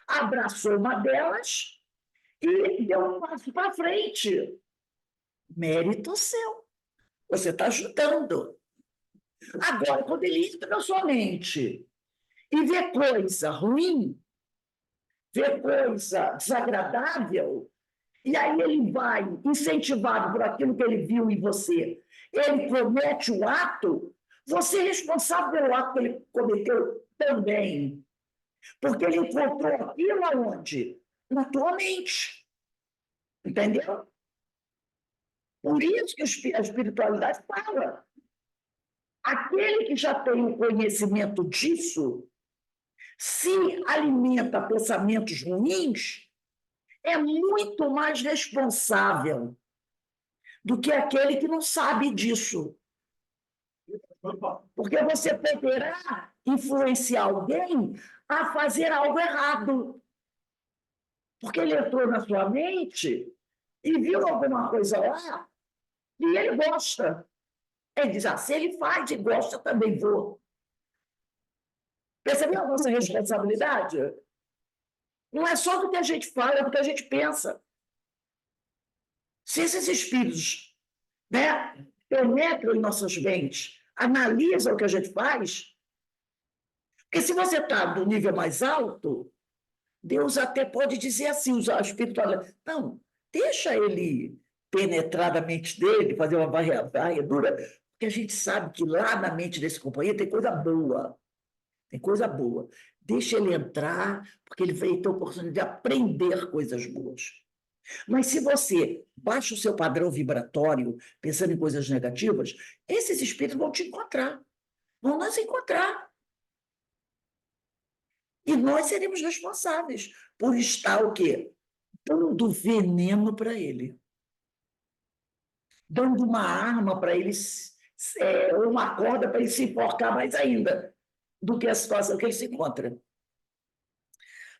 Abraçou uma delas e deu um passo para frente. Mérito seu. Você está ajudando. Agora, quando ele entra na sua mente e vê coisa ruim, vê coisa desagradável, e aí ele vai, incentivado por aquilo que ele viu em você, ele comete o ato, você é responsável pelo ato que ele cometeu também. Porque ele encontrou aquilo aonde? Na tua mente. Entendeu? Por isso que a espiritualidade fala. Aquele que já tem o conhecimento disso, se alimenta pensamentos ruins, é muito mais responsável do que aquele que não sabe disso. Porque você poderá influenciar alguém a fazer algo errado. Porque ele entrou na sua mente e viu alguma coisa lá e ele gosta. Ele diz, se ele faz e gosta, também vou. Percebeu a nossa responsabilidade? Não é só do que a gente fala, é do que a gente pensa. Se esses espíritos, né, penetram em nossas mentes, analisam o que a gente faz, porque se você está no nível mais alto, Deus até pode dizer assim, o espírito fala, não, deixa ele penetrar na mente dele, fazer uma varredura, porque a gente sabe que lá na mente desse companheiro tem coisa boa. Tem coisa boa. Deixa ele entrar, porque ele vai ter a oportunidade de aprender coisas boas. Mas se você baixa o seu padrão vibratório, pensando em coisas negativas, esses espíritos vão te encontrar. Vão nos encontrar. E nós seremos responsáveis por estar o quê? Dando veneno para ele. Dando uma arma para ele, uma corda para ele se enforcar mais ainda do que a situação que ele se encontra.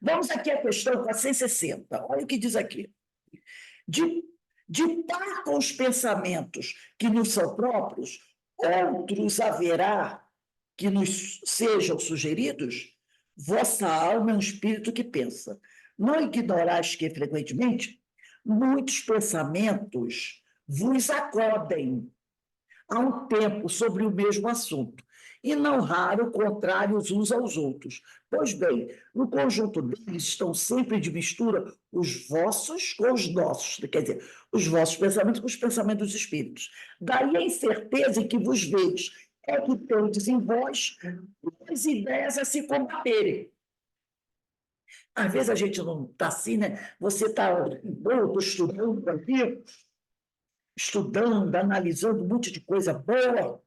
Vamos aqui à questão 460. Olha o que diz aqui. De par com os pensamentos que nos são próprios, outros haverá que nos sejam sugeridos? Vossa alma é um espírito que pensa. Não ignorais que, frequentemente, muitos pensamentos vos acodem há um tempo sobre o mesmo assunto, e não raro contrários uns aos outros. Pois bem, no conjunto deles estão sempre de mistura os vossos com os nossos, quer dizer, os vossos pensamentos com os pensamentos dos espíritos. Daí a incerteza em que vos vedes, é que tendes em vós as ideias a se combaterem. Às vezes a gente não está assim, né? Você está estudando aqui, estudando, analisando um monte de coisa boa,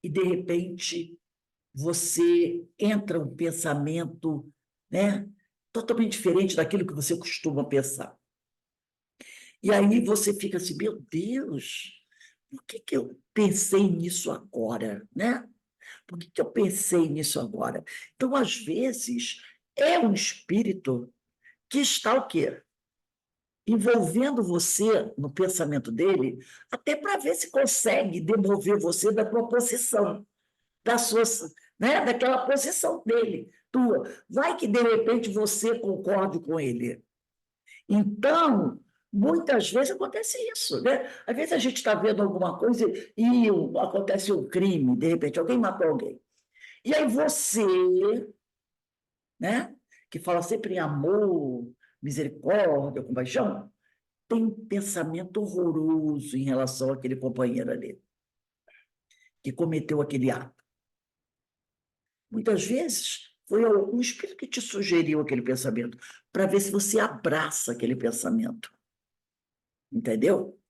e, de repente, você entra um pensamento, né, totalmente diferente daquilo que você costuma pensar. E aí você fica assim, meu Deus, por que eu pensei nisso agora? Né? Por que eu pensei nisso agora? Então, às vezes, é um espírito que está o quê? Envolvendo você no pensamento dele, até para ver se consegue demover você da tua posição, da sua, né, daquela posição dele, tua. Vai que, de repente, você concorde com ele. Então, muitas vezes acontece isso, né? Às vezes a gente está vendo alguma coisa e acontece um crime, de repente, alguém matou alguém. E aí você, né, que fala sempre em amor, misericórdia, compaixão, tem um pensamento horroroso em relação àquele companheiro ali, que cometeu aquele ato. Muitas vezes foi o espírito que te sugeriu aquele pensamento, para ver se você abraça aquele pensamento. Entendeu?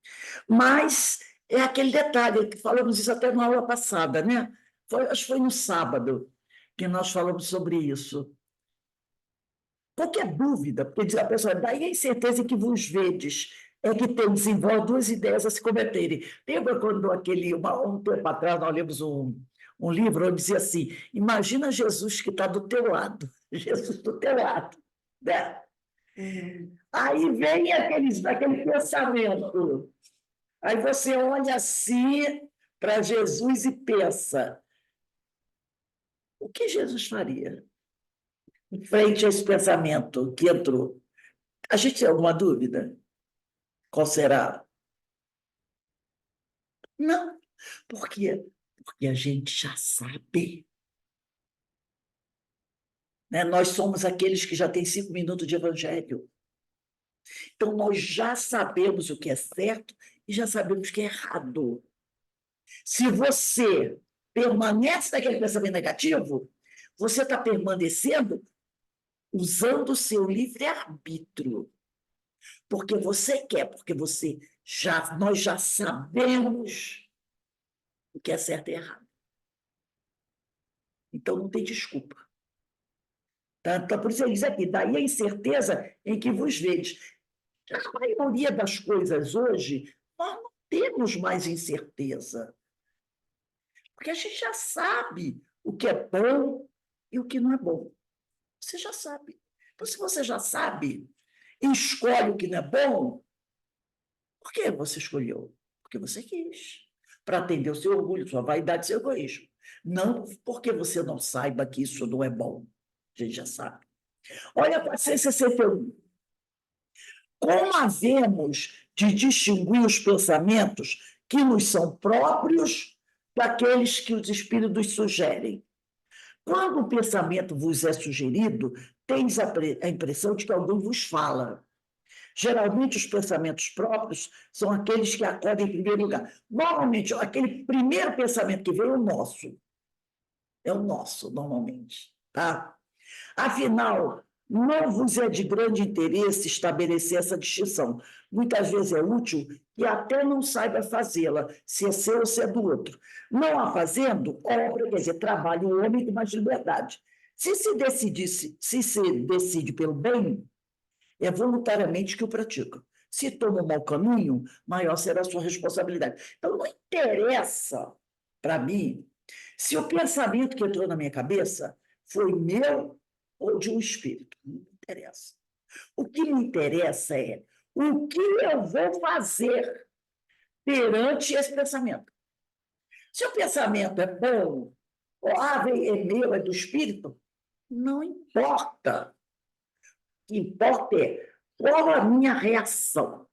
Mas é aquele detalhe, que falamos isso até na aula passada, né? Acho que foi no sábado que nós falamos sobre isso. Qualquer dúvida, porque diz a pessoa, daí a incerteza que vos vedes, é que tem desenvolve duas ideias a se cometerem. Lembra quando um tempo atrás, nós lemos um livro onde dizia assim, imagina Jesus que está do teu lado, Jesus do teu lado, né? Aí vem aquele pensamento, aí você olha assim para Jesus e pensa, o que Jesus faria em frente a esse pensamento que entrou? A gente tem alguma dúvida? Qual será? Não. Por quê? Porque a gente já sabe. Né? Nós somos aqueles que já têm 5 minutos de evangelho. Então, nós já sabemos o que é certo e já sabemos o que é errado. Se você permanece naquele pensamento negativo, você está permanecendo usando o seu livre-arbítrio. Porque você quer, porque nós já sabemos o que é certo e errado. Então, não tem desculpa. Tá? Então, por isso ele diz aqui, daí a incerteza em que vos vedes. A maioria das coisas hoje, nós não temos mais incerteza. Porque a gente já sabe o que é bom e o que não é bom. Você já sabe. Então, se você já sabe e escolhe o que não é bom, por que você escolheu? Porque você quis. Para atender o seu orgulho, sua vaidade, seu egoísmo. Não porque você não saiba que isso não é bom. A gente já sabe. Olha, 461. Como havemos de distinguir os pensamentos que nos são próprios daqueles que os espíritos sugerem? Quando o pensamento vos é sugerido, tens a impressão de que alguém vos fala. Geralmente, os pensamentos próprios são aqueles que acordam em primeiro lugar. Normalmente, aquele primeiro pensamento que vem é o nosso. É o nosso, normalmente. Tá? Afinal, não vos é de grande interesse estabelecer essa distinção. Muitas vezes é útil e até não saiba fazê-la, se é seu ou se é do outro. Não a fazendo, obra, quer dizer, trabalha o homem com mais liberdade. Se se decide pelo bem, é voluntariamente que o pratica. Se toma um mau caminho, maior será a sua responsabilidade. Então, não interessa para mim se o pensamento que entrou na minha cabeça foi meu ou de um espírito. Não interessa. O que me interessa é o que eu vou fazer perante esse pensamento. Se o pensamento é bom, ou é meu, é do espírito, não importa. O que importa é qual a minha reação.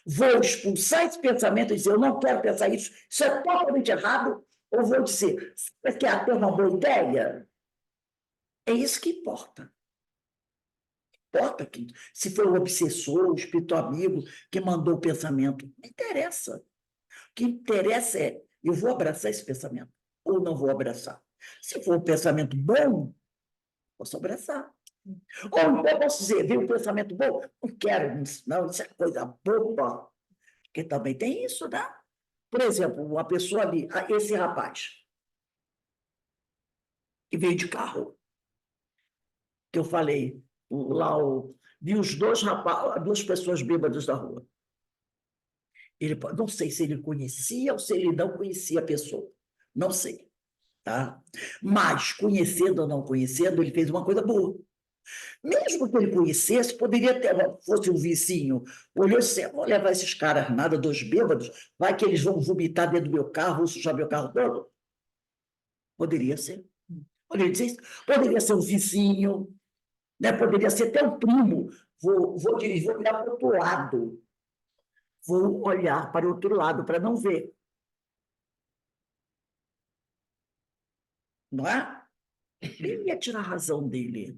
Vou expulsar esse pensamento e dizer, eu não quero pensar isso é totalmente errado, ou vou dizer, você quer ter uma boa ideia? É isso que importa. Importa que, se foi o obsessor, o espírito amigo que mandou o pensamento. Não interessa. O que interessa é, eu vou abraçar esse pensamento ou não vou abraçar. Se for um pensamento bom, posso abraçar. Ou então posso dizer, veio um pensamento bom, não quero isso, não, isso é coisa boba. Porque também tem isso, né? Por exemplo, uma pessoa ali, esse rapaz, que veio de carro, que eu falei, vi os duas pessoas bêbadas da rua. Não sei se ele conhecia ou se ele não conhecia a pessoa. Não sei. Tá? Mas, conhecendo ou não conhecendo, ele fez uma coisa boa. Mesmo que ele conhecesse, poderia ter, fosse um vizinho, olhou assim, vou levar esses caras nada, dois bêbados, vai que eles vão vomitar dentro do meu carro, ou sujar meu carro todo. Poderia ser. Poderia dizer isso. Poderia ser um vizinho, né? Poderia ser até um primo. Vou dirigir, vou olhar para o outro lado. Vou olhar para o outro lado para não ver. Não é? Ele ia tirar a razão dele.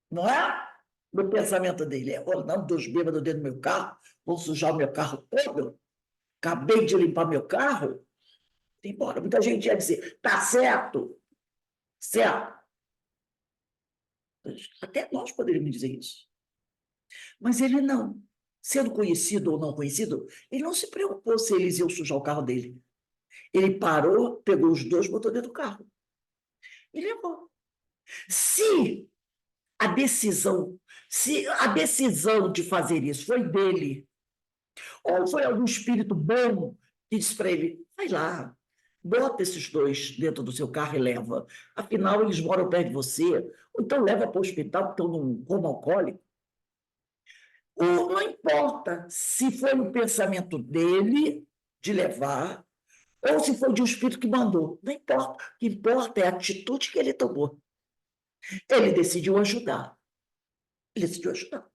Não é? No pensamento dele. Não, dos bêbados dentro do meu carro, vou sujar o meu carro todo. Acabei de limpar meu carro. Embora. Muita gente ia dizer, tá certo. Certo. Até nós poderíamos dizer isso. Mas ele não. Sendo conhecido ou não conhecido, ele não se preocupou se eles iam sujar o carro dele. Ele parou, pegou os dois, botou dentro do carro. E levou. Se a decisão de fazer isso foi dele, ou foi algum espírito bom que disse para ele, vai lá, bota esses dois dentro do seu carro e leva. Afinal, eles moram perto de você. Ou então leva para o hospital, porque estão num coma alcoólico. Ou não importa se foi um pensamento dele de levar, ou se foi de um espírito que mandou. Não importa. O que importa é a atitude que ele tomou. Ele decidiu ajudar. Ele decidiu ajudar.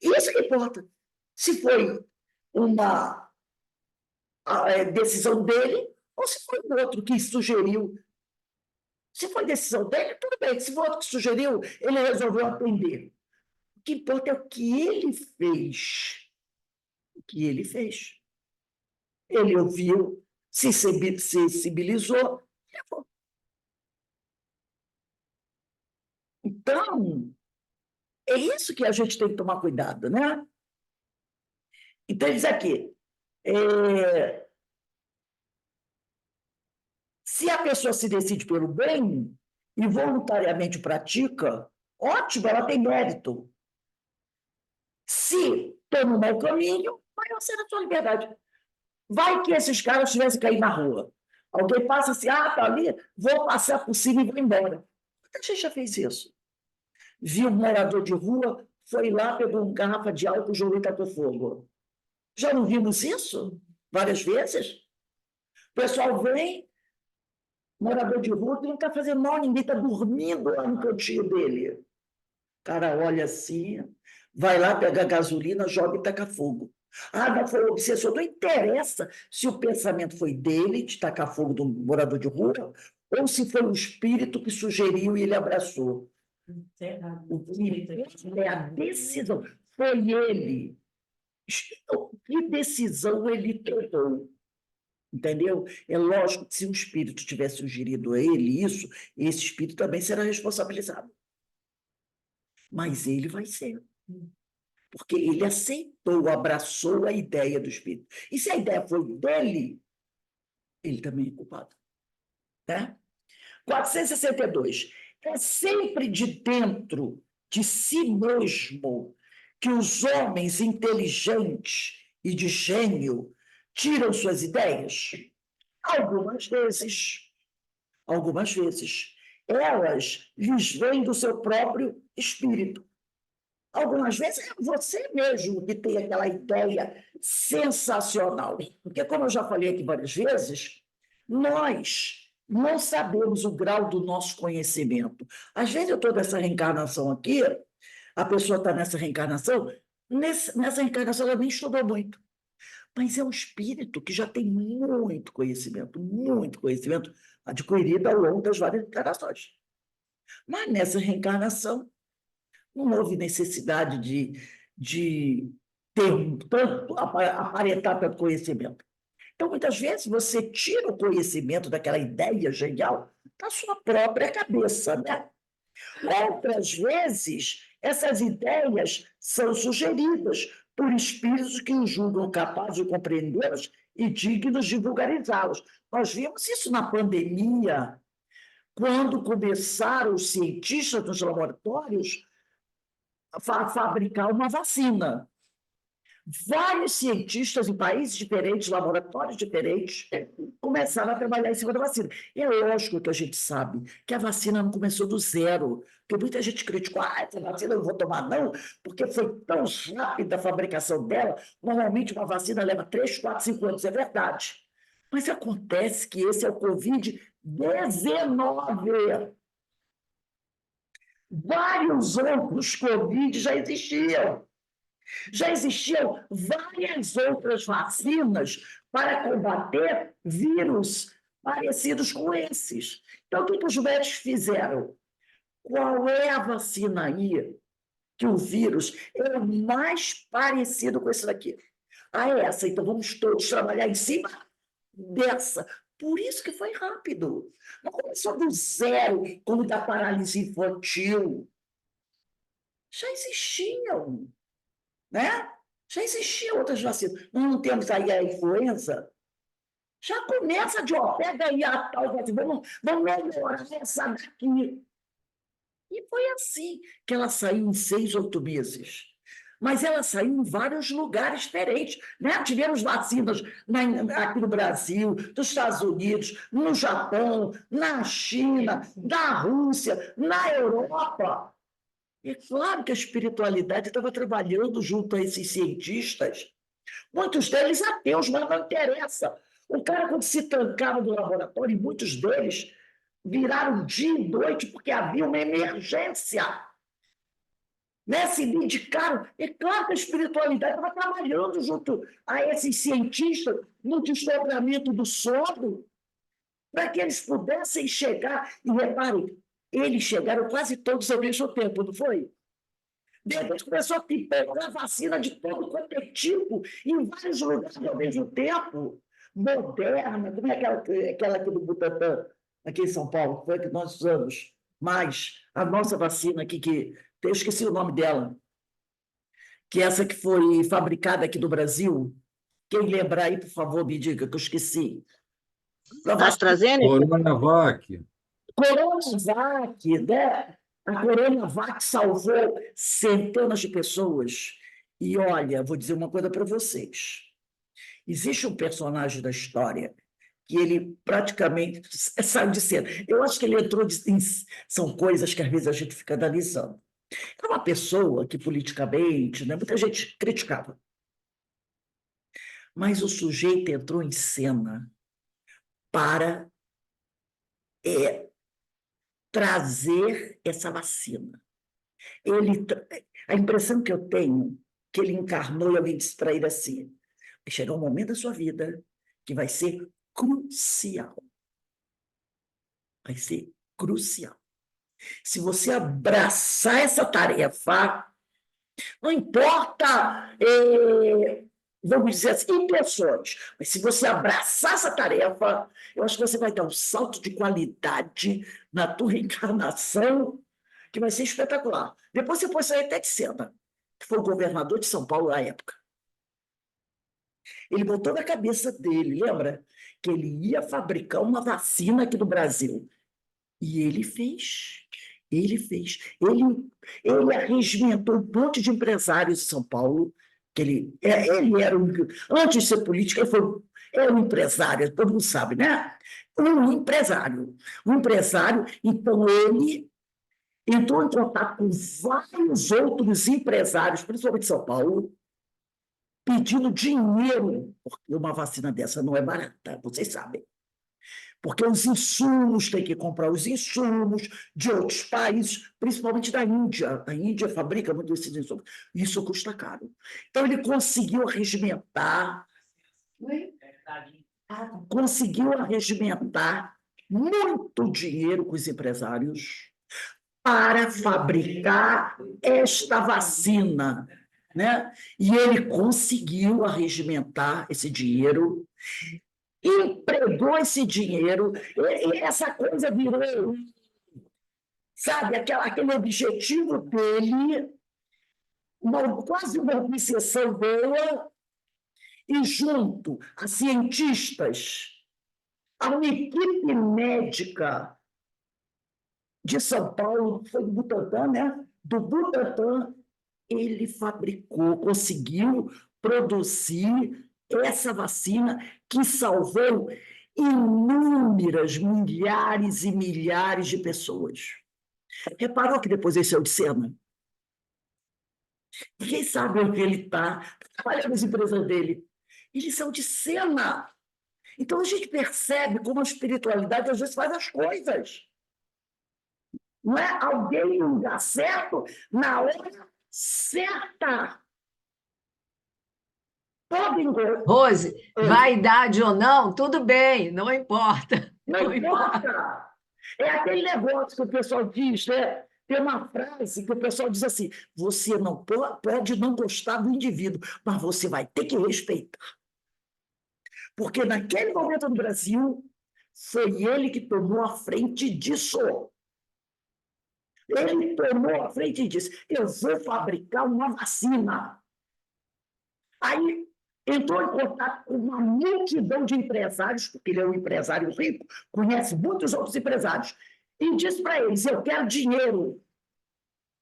Isso que importa. Se foi uma decisão dele, ou se foi o outro que sugeriu. Se foi decisão dele, tudo bem. Se foi o outro que sugeriu, ele resolveu atender. O que importa é o que ele fez. O que ele fez. Ele ouviu, se sensibilizou, levou. Então, é isso que a gente tem que tomar cuidado, né? Então, diz aqui, se a pessoa se decide pelo bem e voluntariamente pratica, ótimo, ela tem mérito. Se toma um mau caminho, maior será a sua liberdade. Vai que esses caras tivessem caído na rua. Alguém passa assim, tá ali, vou passar por cima e vou embora. A gente já fez isso. Viu um morador de rua, foi lá, pegou uma garrafa de álcool, jogou e tacou fogo. Já não vimos isso várias vezes? O pessoal vem, morador de rua, que não está fazendo mal, ninguém está dormindo lá no cantinho dele. O cara olha assim, vai lá, pega gasolina, joga e taca fogo. Ah, não foi obsessor. Não interessa se o pensamento foi dele, de tacar fogo do morador de rua, ou se foi o espírito que sugeriu e ele abraçou. O que é a decisão. Foi ele. Que decisão ele tomou? Entendeu? É lógico que se um espírito tivesse sugerido a ele isso, esse espírito também será responsabilizado. Mas ele vai ser. Porque ele aceitou, abraçou a ideia do espírito. E se a ideia foi dele, ele também é culpado. Tá? 462. É sempre de dentro de si mesmo que os homens inteligentes e de gênio tiram suas ideias? Algumas vezes. Algumas vezes. Elas lhes vêm do seu próprio espírito. Algumas vezes é você mesmo que tem aquela ideia sensacional. Porque, como eu já falei aqui várias vezes, nós não sabemos o grau do nosso conhecimento. Às vezes eu estou nessa reencarnação aqui, a pessoa está nessa reencarnação, nessa reencarnação ela nem estudou muito. Mas é um espírito que já tem muito conhecimento adquirido ao longo das várias encarnações. Mas nessa reencarnação, não houve necessidade de ter tanto, aparentar tanto conhecimento. Então, muitas vezes, você tira o conhecimento daquela ideia genial da sua própria cabeça, né? Outras vezes, essas ideias são sugeridas por espíritos que os julgam capazes de compreendê-las e dignos de vulgarizá-los. Nós vimos isso na pandemia, quando começaram os cientistas nos laboratórios fabricar uma vacina. Vários cientistas em países diferentes, laboratórios diferentes, começaram a trabalhar em cima da vacina. E é lógico que a gente sabe que a vacina não começou do zero, porque muita gente criticou, essa vacina eu não vou tomar não, porque foi tão rápida a fabricação dela. Normalmente uma vacina leva 3, 4, 5 anos, é verdade. Mas acontece que esse é o Covid-19. Vários outros Covid já existiam. Já existiam várias outras vacinas para combater vírus parecidos com esses. Então, o que os médicos fizeram? Qual é a vacina aí que o vírus é o mais parecido com esse daqui? Ah, é essa. Então, vamos todos trabalhar em cima dessa. Por isso que foi rápido. Não começou do zero, como da paralisia infantil. Já existiam, né? Já existiam outras vacinas. Nós não temos aí a influenza. Já começa de, ó, pega aí a tal vacina, vamos melhorar essa daqui. E foi assim que ela saiu em 6, 8 meses. Mas ela saiu em vários lugares diferentes. Né? Tivemos vacinas aqui no Brasil, dos Estados Unidos, no Japão, na China, na Rússia, na Europa. É claro que a espiritualidade estava trabalhando junto a esses cientistas, muitos deles ateus, mas não interessa. O cara, quando se trancava no laboratório, e muitos deles viraram dia e noite porque havia uma emergência. Né? Se dedicaram. É claro que a espiritualidade estava trabalhando junto a esses cientistas no desdobramento do sono, para que eles pudessem chegar. E reparem, eles chegaram quase todos ao mesmo tempo, não foi? Depois começou a pegar vacina de todo quanto é tipo, em vários lugares ao mesmo tempo. Moderna, como é aquela aqui do Butantan, aqui em São Paulo, que foi a que nós usamos mais, a nossa vacina aqui, que eu esqueci o nome dela, que é essa que foi fabricada aqui no Brasil. Quem lembrar aí, por favor, me diga, que eu esqueci. AstraZeneca? Coronavac. Coronavac, né? A Coronavac salvou centenas de pessoas. E olha, vou dizer uma coisa para vocês. Existe um personagem da história que ele praticamente saiu de cena. Eu acho que ele entrou são coisas que às vezes a gente fica analisando. É uma pessoa que politicamente, né, muita gente criticava, mas o sujeito entrou em cena para trazer essa vacina. A impressão que eu tenho que ele encarnou, e alguém disse para ele assim: vai chegar um momento da sua vida que vai ser crucial. Vai ser crucial. Se você abraçar essa tarefa, não importa, vamos dizer assim, intenções, mas se você abraçar essa tarefa, eu acho que você vai dar um salto de qualidade na tua reencarnação, que vai ser espetacular. Depois você pode sair até de cena, que foi o governador de São Paulo na época. Ele botou na cabeça dele, lembra? Que ele ia fabricar uma vacina aqui no Brasil. E ele fez. Ele fez. Ele arregimentou um monte de empresários de São Paulo, que ele era antes de ser político, era um empresário, todo mundo sabe, né? Um empresário. Um empresário, então ele entrou em contato com vários outros empresários, principalmente de São Paulo, pedindo dinheiro, porque uma vacina dessa não é barata, vocês sabem. Porque os insumos, tem que comprar os insumos de outros países, principalmente da Índia. A Índia fabrica muito esses insumos. Isso custa caro. Então, ele conseguiu arregimentar muito dinheiro com os empresários para fabricar esta vacina, né? E ele conseguiu arregimentar esse dinheiro, empregou esse dinheiro, e essa coisa virou, sabe, aquele objetivo dele, quase uma obsessão boa, e junto a cientistas, a uma equipe médica de São Paulo, foi do Butantan, né? Do Butantan, ele fabricou, conseguiu produzir essa vacina que salvou inúmeras, milhares e milhares de pessoas. Reparou que depois ele saiu de cena? Ninguém sabe onde ele está, trabalhando nas empresas dele. Ele saiu de cena. Então a gente percebe como a espiritualidade às vezes faz as coisas. Não é alguém no lugar certo, na hora certa. Rose, vaidade ou não, tudo bem, não importa. Não importa. É aquele negócio que o pessoal diz, né? Tem uma frase que o pessoal diz assim: você não pode não gostar do indivíduo, mas você vai ter que respeitar. Porque naquele momento no Brasil, foi ele que tomou a frente disso. Ele tomou a frente e disse: eu vou fabricar uma vacina. Aí entrou em contato com uma multidão de empresários, porque ele é um empresário rico, conhece muitos outros empresários, e disse para eles: eu quero dinheiro.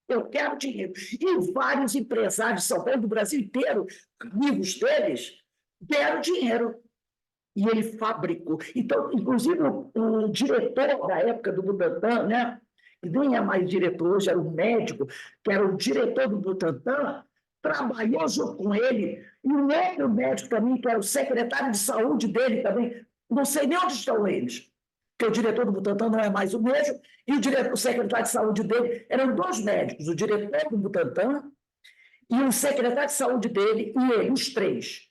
Eu quero dinheiro. E vários empresários de São Paulo, do Brasil inteiro, amigos deles, deram dinheiro. E ele fabricou. Então, inclusive, o diretor da época do Butantan, né, que nem é mais diretor, hoje era um médico, que era o diretor do Butantan, trabalhou junto com ele, e um outro médico também, que era o secretário de saúde dele também, não sei nem onde estão eles, porque o diretor do Butantan não é mais o mesmo, e o secretário de saúde dele eram dois médicos, o diretor do Butantan e o secretário de saúde dele, e ele, os três,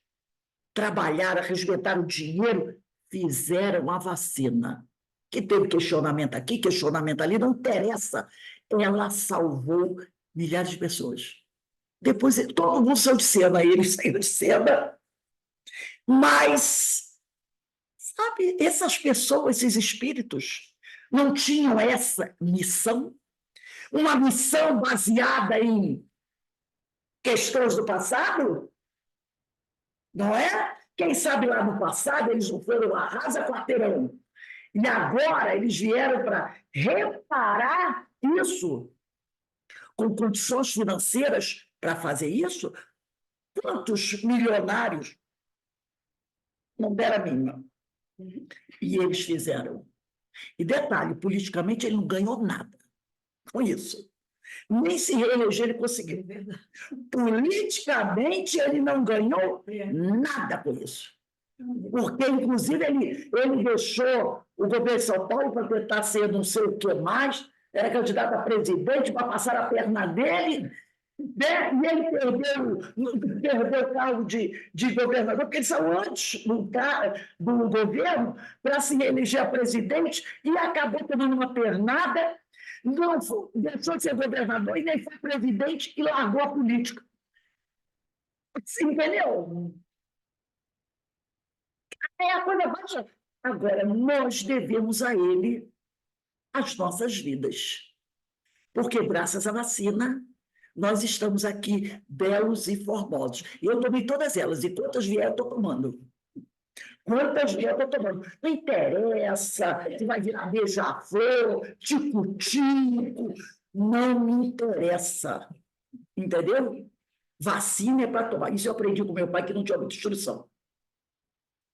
trabalharam, resgataram o dinheiro, fizeram a vacina. Que teve questionamento aqui, questionamento ali, não interessa. Ela salvou milhares de pessoas. Depois todo mundo saiu de cena, ele saiu de cena. Mas, sabe, essas pessoas, esses espíritos, não tinham essa missão? Uma missão baseada em questões do passado? Não é? Quem sabe lá no passado eles não foram arrasa quarteirão. E agora eles vieram para reparar isso com condições financeiras para fazer isso? Quantos milionários não deram a mínima? E eles fizeram. E detalhe, politicamente ele não ganhou nada com isso. Nem se reeleger ele conseguiu. Politicamente ele não ganhou nada com isso. Porque, inclusive, ele deixou o governo de São Paulo para tentar ser não sei o que mais, era candidato a presidente para passar a perna dele, né? E ele perdeu o cargo de governador, porque ele saiu antes do governo para se reeleger a presidente e acabou tomando uma pernada, não deixou de ser governador e nem foi presidente e largou a política. Você entendeu? É a coisa baixa. Agora, nós devemos a ele as nossas vidas, porque graças à vacina nós estamos aqui belos e formosos. E eu tomei todas elas, e quantas vier eu estou tomando. Quantas vier eu estou tomando. Não interessa se vai virar beija-flor, tico-tico, não me interessa. Entendeu? Vacina é para tomar. Isso eu aprendi com meu pai, que não tinha muita instrução.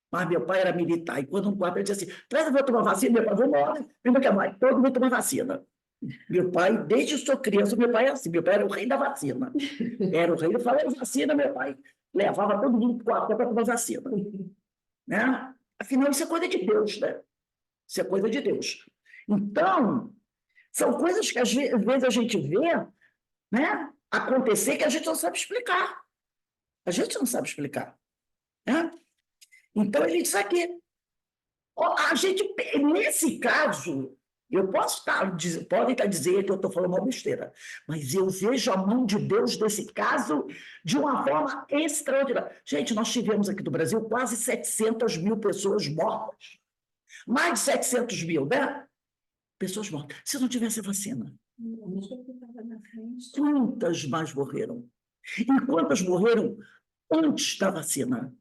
Mas meu pai era militar, e quando um quarto ele dizia assim, traz, eu vou tomar vacina, meu pai, vamos embora, prima que é mais, todo mundo toma vacina. Meu pai, desde que eu sou criança, meu pai era assim, meu pai era o rei da vacina. Era o rei, eu falava vacina, meu pai levava todo mundo para o quarto para tomar vacina. Né? Afinal, isso é coisa de Deus, né? Isso é coisa de Deus. Então, são coisas que às vezes a gente vê, né, acontecer que a gente não sabe explicar. A gente não sabe explicar. Né? Então, a gente sabe que a gente, nesse caso, eu posso podem estar dizendo que eu estou falando uma besteira, mas eu vejo a mão de Deus nesse caso de uma forma extraordinária. Gente, nós tivemos aqui no Brasil quase 700 mil pessoas mortas. Mais de 700 mil, né? Pessoas mortas. Se não tivesse vacina, quantas mais morreram? E quantas morreram antes da vacina?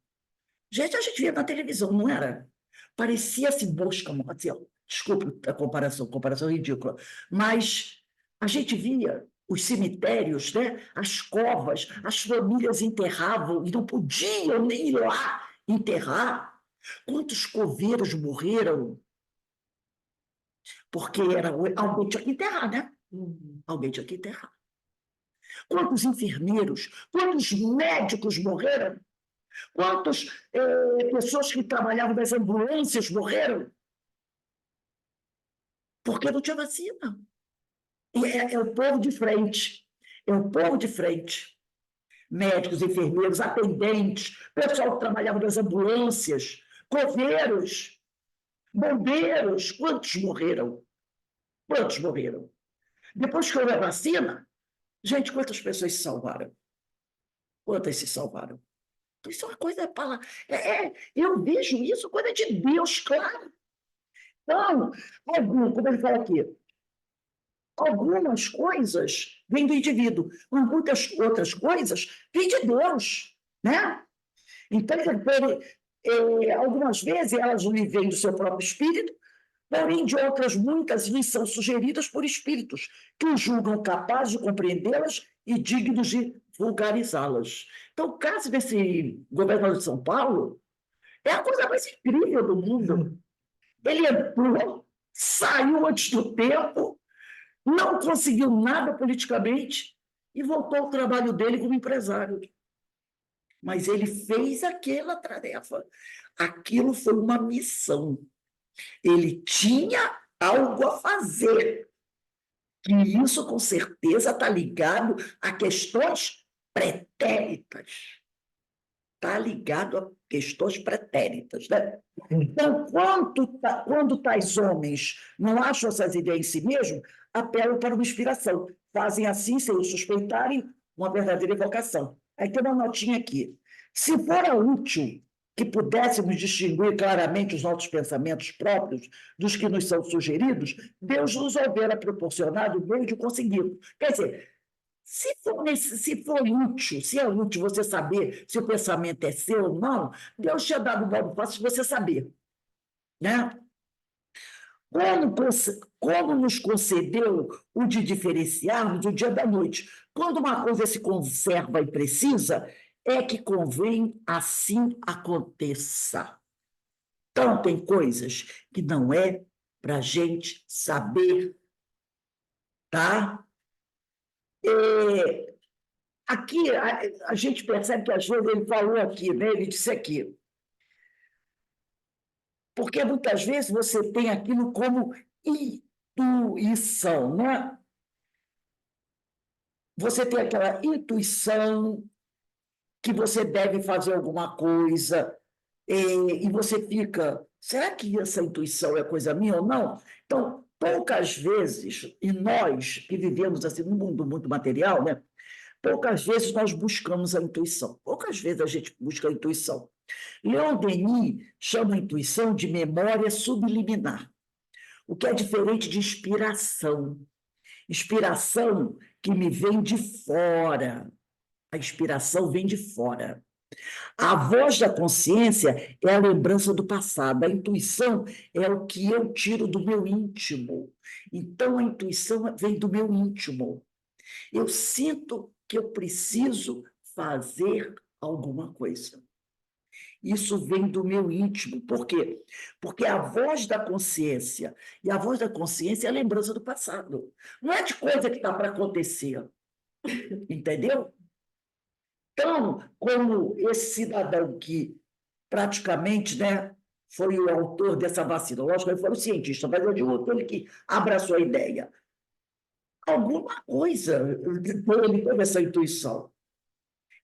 Gente, a gente via na televisão, não era? Parecia-se mosca morta. Assim, desculpe a comparação ridícula, mas a gente via os cemitérios, né? As covas, as famílias enterravam e não podiam nem ir lá enterrar. Quantos coveiros morreram? Porque alguém tinha que enterrar, né? Alguém tinha que enterrar. Quantos enfermeiros, quantos médicos morreram? Quantas pessoas que trabalhavam nas ambulâncias morreram? Porque não tinha vacina. E é o povo de frente. É o povo de frente. Médicos, enfermeiros, atendentes, pessoal que trabalhava nas ambulâncias, coveiros, bombeiros. Quantos morreram? Quantos morreram? Depois que houve a vacina, gente, quantas pessoas se salvaram? Quantas se salvaram? Isso é uma coisa para. Eu vejo isso, coisa de Deus, claro. Então, como ele fala aqui, algumas coisas vêm do indivíduo, mas muitas outras coisas vêm de Deus, né? Então, algumas vezes elas lhe vêm do seu próprio espírito, porém de outras muitas lhes são sugeridas por espíritos que os julgam capazes de compreendê-las e dignos de vulgarizá-las. Então, o caso desse governador de São Paulo é a coisa mais incrível do mundo. Ele entrou, saiu antes do tempo, não conseguiu nada politicamente e voltou ao trabalho dele como empresário. Mas ele fez aquela tarefa. Aquilo foi uma missão. Ele tinha algo a fazer. E isso, com certeza, está ligado a questões pretéritas. Está ligado a questões pretéritas, né? Então, quando tais homens não acham essas ideias em si mesmos, apelam para uma inspiração. Fazem assim, sem suspeitarem, uma verdadeira evocação. Aí tem uma notinha aqui. Se fora útil que pudéssemos distinguir claramente os nossos pensamentos próprios dos que nos são sugeridos, Deus nos houvera proporcionado o meio de consegui-lo. Quer dizer, se for útil, se é útil você saber se o pensamento é seu ou não, Deus te dado um modo fácil de você saber. Né? Como nos concedeu o de diferenciarmos o dia da noite? Quando uma coisa se conserva e precisa, é que convém assim aconteça. Então, tem coisas que não é para a gente saber, tá? Aqui, a gente percebe que, às vezes, ele falou aqui, né? Ele disse aqui, porque muitas vezes você tem aquilo como intuição, né? Você tem aquela intuição que você deve fazer alguma coisa, e você fica, será que essa intuição é coisa minha ou não? Então, poucas vezes, e nós que vivemos assim num mundo muito material, né? Poucas vezes nós buscamos a intuição, poucas vezes a gente busca a intuição. Leon Denis chama a intuição de memória subliminar, o que é diferente de inspiração. Inspiração que me vem de fora. A inspiração vem de fora. A voz da consciência é a lembrança do passado. A intuição é o que eu tiro do meu íntimo. Então, a intuição vem do meu íntimo. Eu sinto que eu preciso fazer alguma coisa. Isso vem do meu íntimo. Por quê? Porque a voz da consciência, e a voz da consciência é a lembrança do passado. Não é de coisa que está para acontecer. Entendeu? Então, como esse cidadão que praticamente, né, foi o autor dessa vacina, lógico, ele foi o cientista, mas eu digo aquele que abraçou a ideia. Alguma coisa, ele teve essa intuição.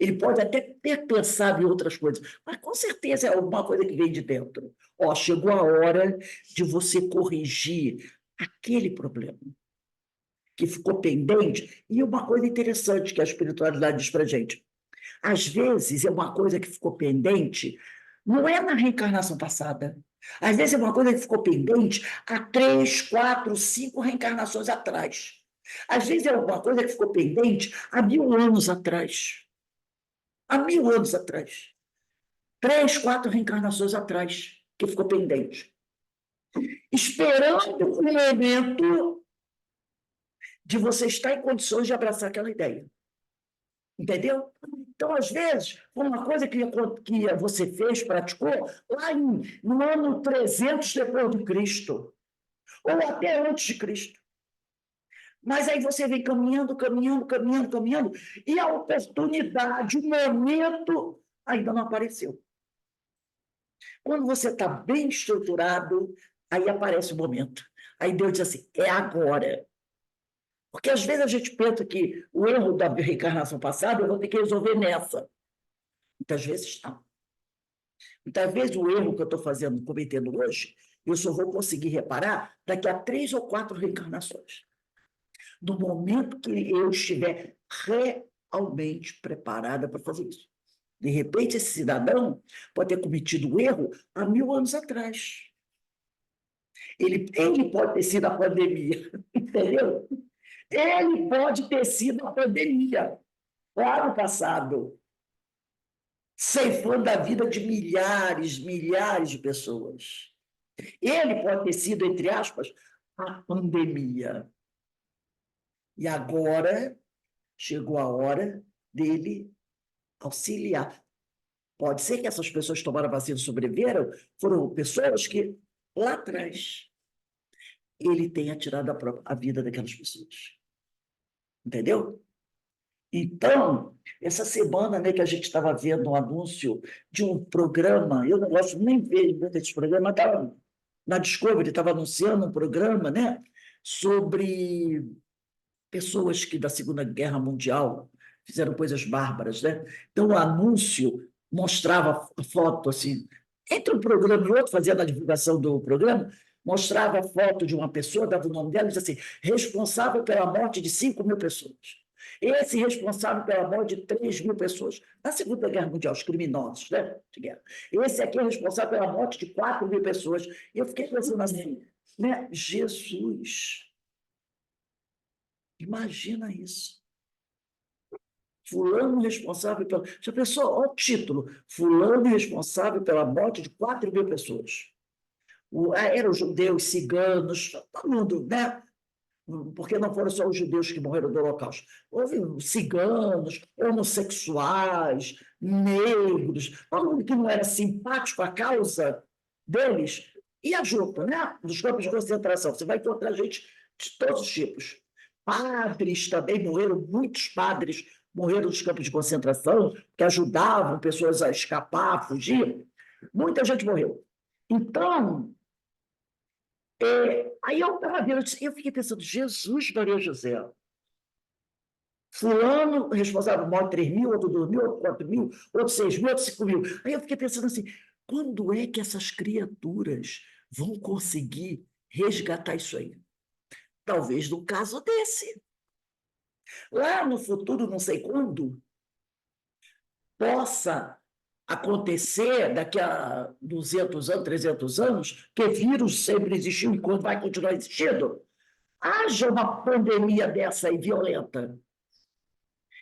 Ele pode até ter pensado em outras coisas, mas com certeza é alguma coisa que vem de dentro. Ó, chegou a hora de você corrigir aquele problema que ficou pendente. E uma coisa interessante que a espiritualidade diz para a gente, às vezes é uma coisa que ficou pendente, não é na reencarnação passada. Às vezes é uma coisa que ficou pendente há 3, 4, 5 reencarnações atrás. Às vezes é alguma coisa que ficou pendente há 1000 anos atrás. Há 1000 anos atrás. 3, 4 reencarnações atrás, que ficou pendente. Esperando o momento de você estar em condições de abraçar aquela ideia. Entendeu? Então, às vezes, uma coisa que você fez, praticou, lá no ano 300 depois de Cristo, ou até antes de Cristo. Mas aí você vem caminhando, e a oportunidade, o momento, ainda não apareceu. Quando você está bem estruturado, aí aparece o momento. Aí Deus diz assim, é agora. Porque às vezes a gente pensa que o erro da reencarnação passada eu vou ter que resolver nessa. Muitas vezes não. Muitas vezes o erro que eu estou cometendo hoje, eu só vou conseguir reparar daqui a 3 ou 4 reencarnações. No momento que eu estiver realmente preparada para fazer isso. De repente, esse cidadão pode ter cometido o erro há 1000 anos atrás. Ele pode ter sido a pandemia, entendeu? Ele pode ter sido a pandemia, lá no passado, ceifando a vida de milhares de pessoas. Ele pode ter sido, entre aspas, a pandemia. E agora chegou a hora dele auxiliar. Pode ser que essas pessoas que tomaram a vacina e sobreviveram foram pessoas que, lá atrás, ele tenha tirado a vida daquelas pessoas. Entendeu? Então, essa semana, né, que a gente estava vendo um anúncio de um programa, eu não gosto nem ver desses programas, mas estava na Discovery, estava anunciando um programa, né, sobre pessoas que da Segunda Guerra Mundial fizeram coisas bárbaras, né? Então, o anúncio mostrava a foto, assim, entre um programa e outro, fazendo a divulgação do programa, mostrava a foto de uma pessoa, dava o nome dela e dizia assim, responsável pela morte de 5.000 pessoas. Esse responsável pela morte de 3.000 pessoas na Segunda Guerra Mundial, os criminosos, né, de guerra. Esse aqui é responsável pela morte de 4.000 pessoas. E eu fiquei pensando assim, né, Jesus, imagina isso. Fulano responsável pela... Já pensou? Olha o título. Fulano responsável pela morte de 4.000 pessoas. Eram judeus, ciganos, todo mundo, né? Porque não foram só os judeus que morreram do Holocausto. Houve ciganos, homossexuais, negros, todo mundo que não era simpático à causa, deles e a junta, né? Dos campos de concentração. Você vai encontrar gente de todos os tipos. Padres também morreram, muitos padres morreram nos campos de concentração, que ajudavam pessoas a escapar, a fugir. Muita gente morreu. Então, aí eu estava vendo, eu fiquei pensando, Jesus, Maria José, fulano responsável morre 3 mil, outro 2 mil, outro 4 mil, outro 6 mil, outro 5 mil. Aí eu fiquei pensando assim, quando é que essas criaturas vão conseguir resgatar isso aí? Talvez num caso desse. Lá no futuro, não sei quando, possa acontecer daqui a 200 anos, 300 anos, que vírus sempre existiu e quando vai continuar existindo, haja uma pandemia dessa aí violenta.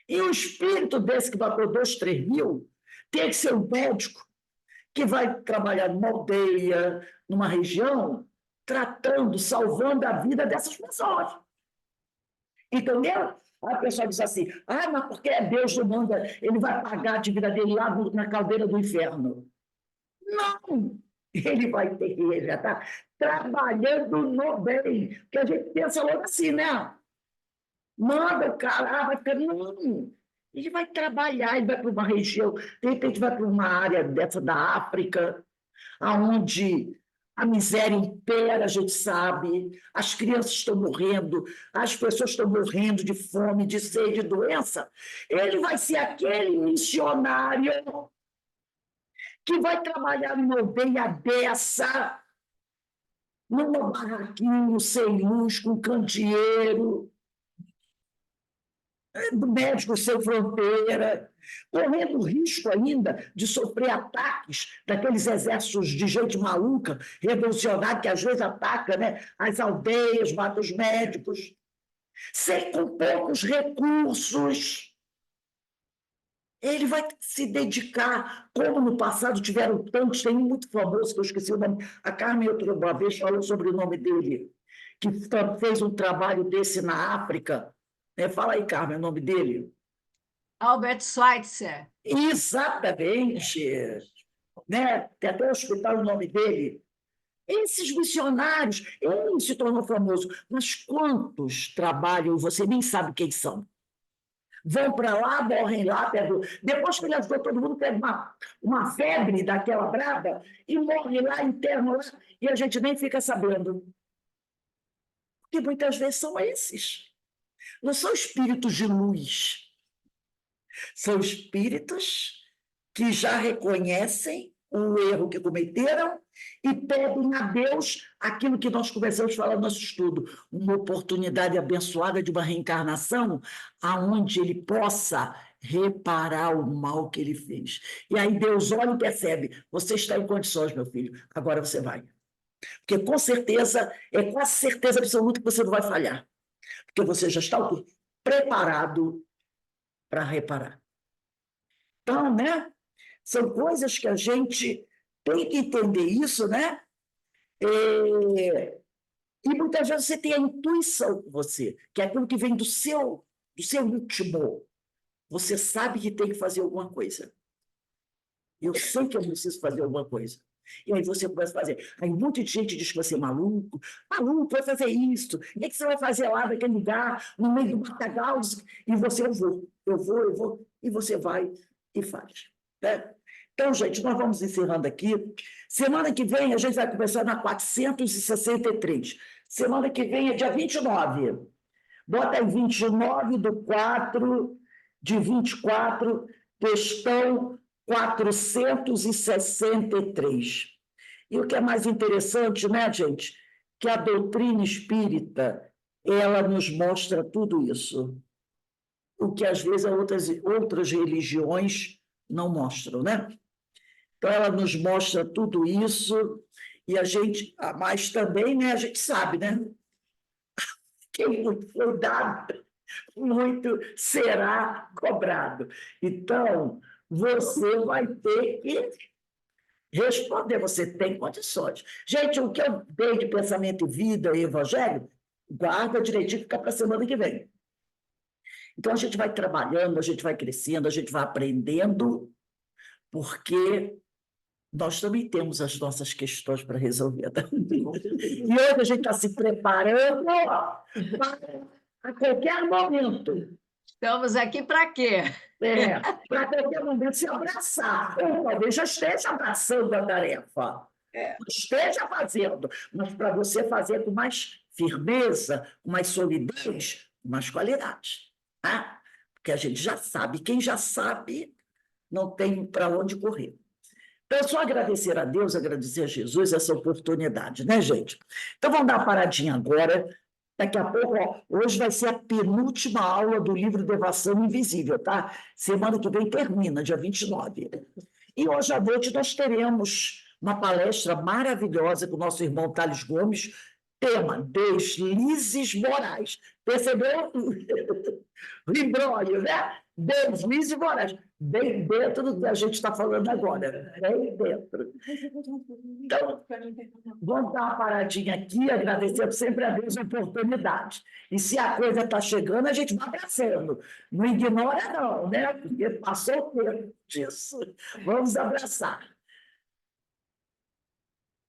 E um espírito desse que matou 2, 3 mil, tem que ser um médico que vai trabalhar numa aldeia, numa região, tratando, salvando a vida dessas pessoas. Entendeu? Aí a pessoa diz assim, mas porque é Deus que manda, ele vai pagar a atividade dele lá na caldeira do inferno. Não! Ele vai ter que resgatar trabalhando no bem. Porque a gente pensa logo assim, né? Manda o cara, vai ficar... Não! Ele vai trabalhar, ele vai para uma região, de repente vai para uma área dessa da África, onde a miséria impera, a gente sabe, as crianças estão morrendo, as pessoas estão morrendo de fome, de sede, de doença. Ele vai ser aquele missionário que vai trabalhar numa aldeia dessa, numa barraquinha sem luz, com candeeiro, do Médicos Sem Fronteira, correndo risco ainda de sofrer ataques daqueles exércitos de gente maluca, revolucionária, que às vezes ataca, né, as aldeias, mata os médicos, sem com poucos recursos. Ele vai se dedicar, como no passado tiveram tantos, tem um muito famoso, que eu esqueci o nome, a Carmen outra uma vez falou sobre o nome dele, que fez um trabalho desse na África. Fala aí, Carmen, o nome dele. Albert Schweitzer. Exatamente. Né? Tem até um hospital o nome dele. Esses missionários, ele se tornou famoso, mas quantos trabalham, você nem sabe quem são. Vão para lá, morrem lá, depois que ele ajudou todo mundo, pega uma febre daquela braba e morre lá, interno lá, e a gente nem fica sabendo. Porque muitas vezes são esses. Não são espíritos de luz. São espíritos que já reconhecem o erro que cometeram e pedem a Deus aquilo que nós começamos a falar no nosso estudo, uma oportunidade abençoada de uma reencarnação aonde ele possa reparar o mal que ele fez. E aí Deus olha e percebe, você está em condições, meu filho, agora você vai. Porque com certeza, é quase certeza absoluta que você não vai falhar. Porque você já está preparado para reparar. Então, né? São coisas que a gente tem que entender isso, né? E muitas vezes você tem a intuição com você, que é aquilo que vem do seu íntimo. Você sabe que tem que fazer alguma coisa. Eu sei que eu preciso fazer alguma coisa. E aí você começa a fazer. Aí muita gente diz que você é maluco, vai fazer isso. O que você vai fazer lá naquele lugar, no meio do matagal? E você, eu vou, e você vai e faz. Né? Então, gente, nós vamos encerrando aqui. Semana que vem, a gente vai começar na 463. Semana que vem é dia 29. Bota aí 29/4/24, questão 463. E o que é mais interessante, né, gente? Que a doutrina espírita, ela nos mostra tudo isso. O que, às vezes, outras religiões não mostram, né? Então, ela nos mostra tudo isso e a gente, mas também, né, a gente sabe, né? Quem muito foi dado, muito será cobrado. Então, você vai ter que responder, você tem condições. Gente, o que eu dei de pensamento e vida e evangelho, guarda direitinho, fica para a semana que vem. Então, a gente vai trabalhando, a gente vai crescendo, a gente vai aprendendo, porque nós também temos as nossas questões para resolver. E hoje a gente está se preparando para a qualquer momento. Estamos aqui para quê? Para qualquer momento se abraçar. Ou talvez já esteja abraçando a tarefa. Esteja fazendo, mas para você fazer com mais firmeza, com mais solidez, com mais qualidade. Tá? Porque a gente já sabe, quem já sabe não tem para onde correr. Então, é só agradecer a Deus, agradecer a Jesus essa oportunidade, né, gente? Então, vamos dar uma paradinha agora. Daqui a pouco, ó, hoje vai ser a penúltima aula do livro Devação Invisível, tá? Semana que vem termina, dia 29. E hoje à noite nós teremos uma palestra maravilhosa com o nosso irmão Thales Gomes, tema Deslizes Morais. Percebeu? O embrólio, né? Deslizes morais. Bem dentro do que a gente está falando agora. Bem dentro. Então, vamos dar uma paradinha aqui, agradecendo sempre a Deus a oportunidade. E se a coisa está chegando, a gente vai abraçando. Não ignora, não, né? Porque passou o tempo disso. Vamos abraçar.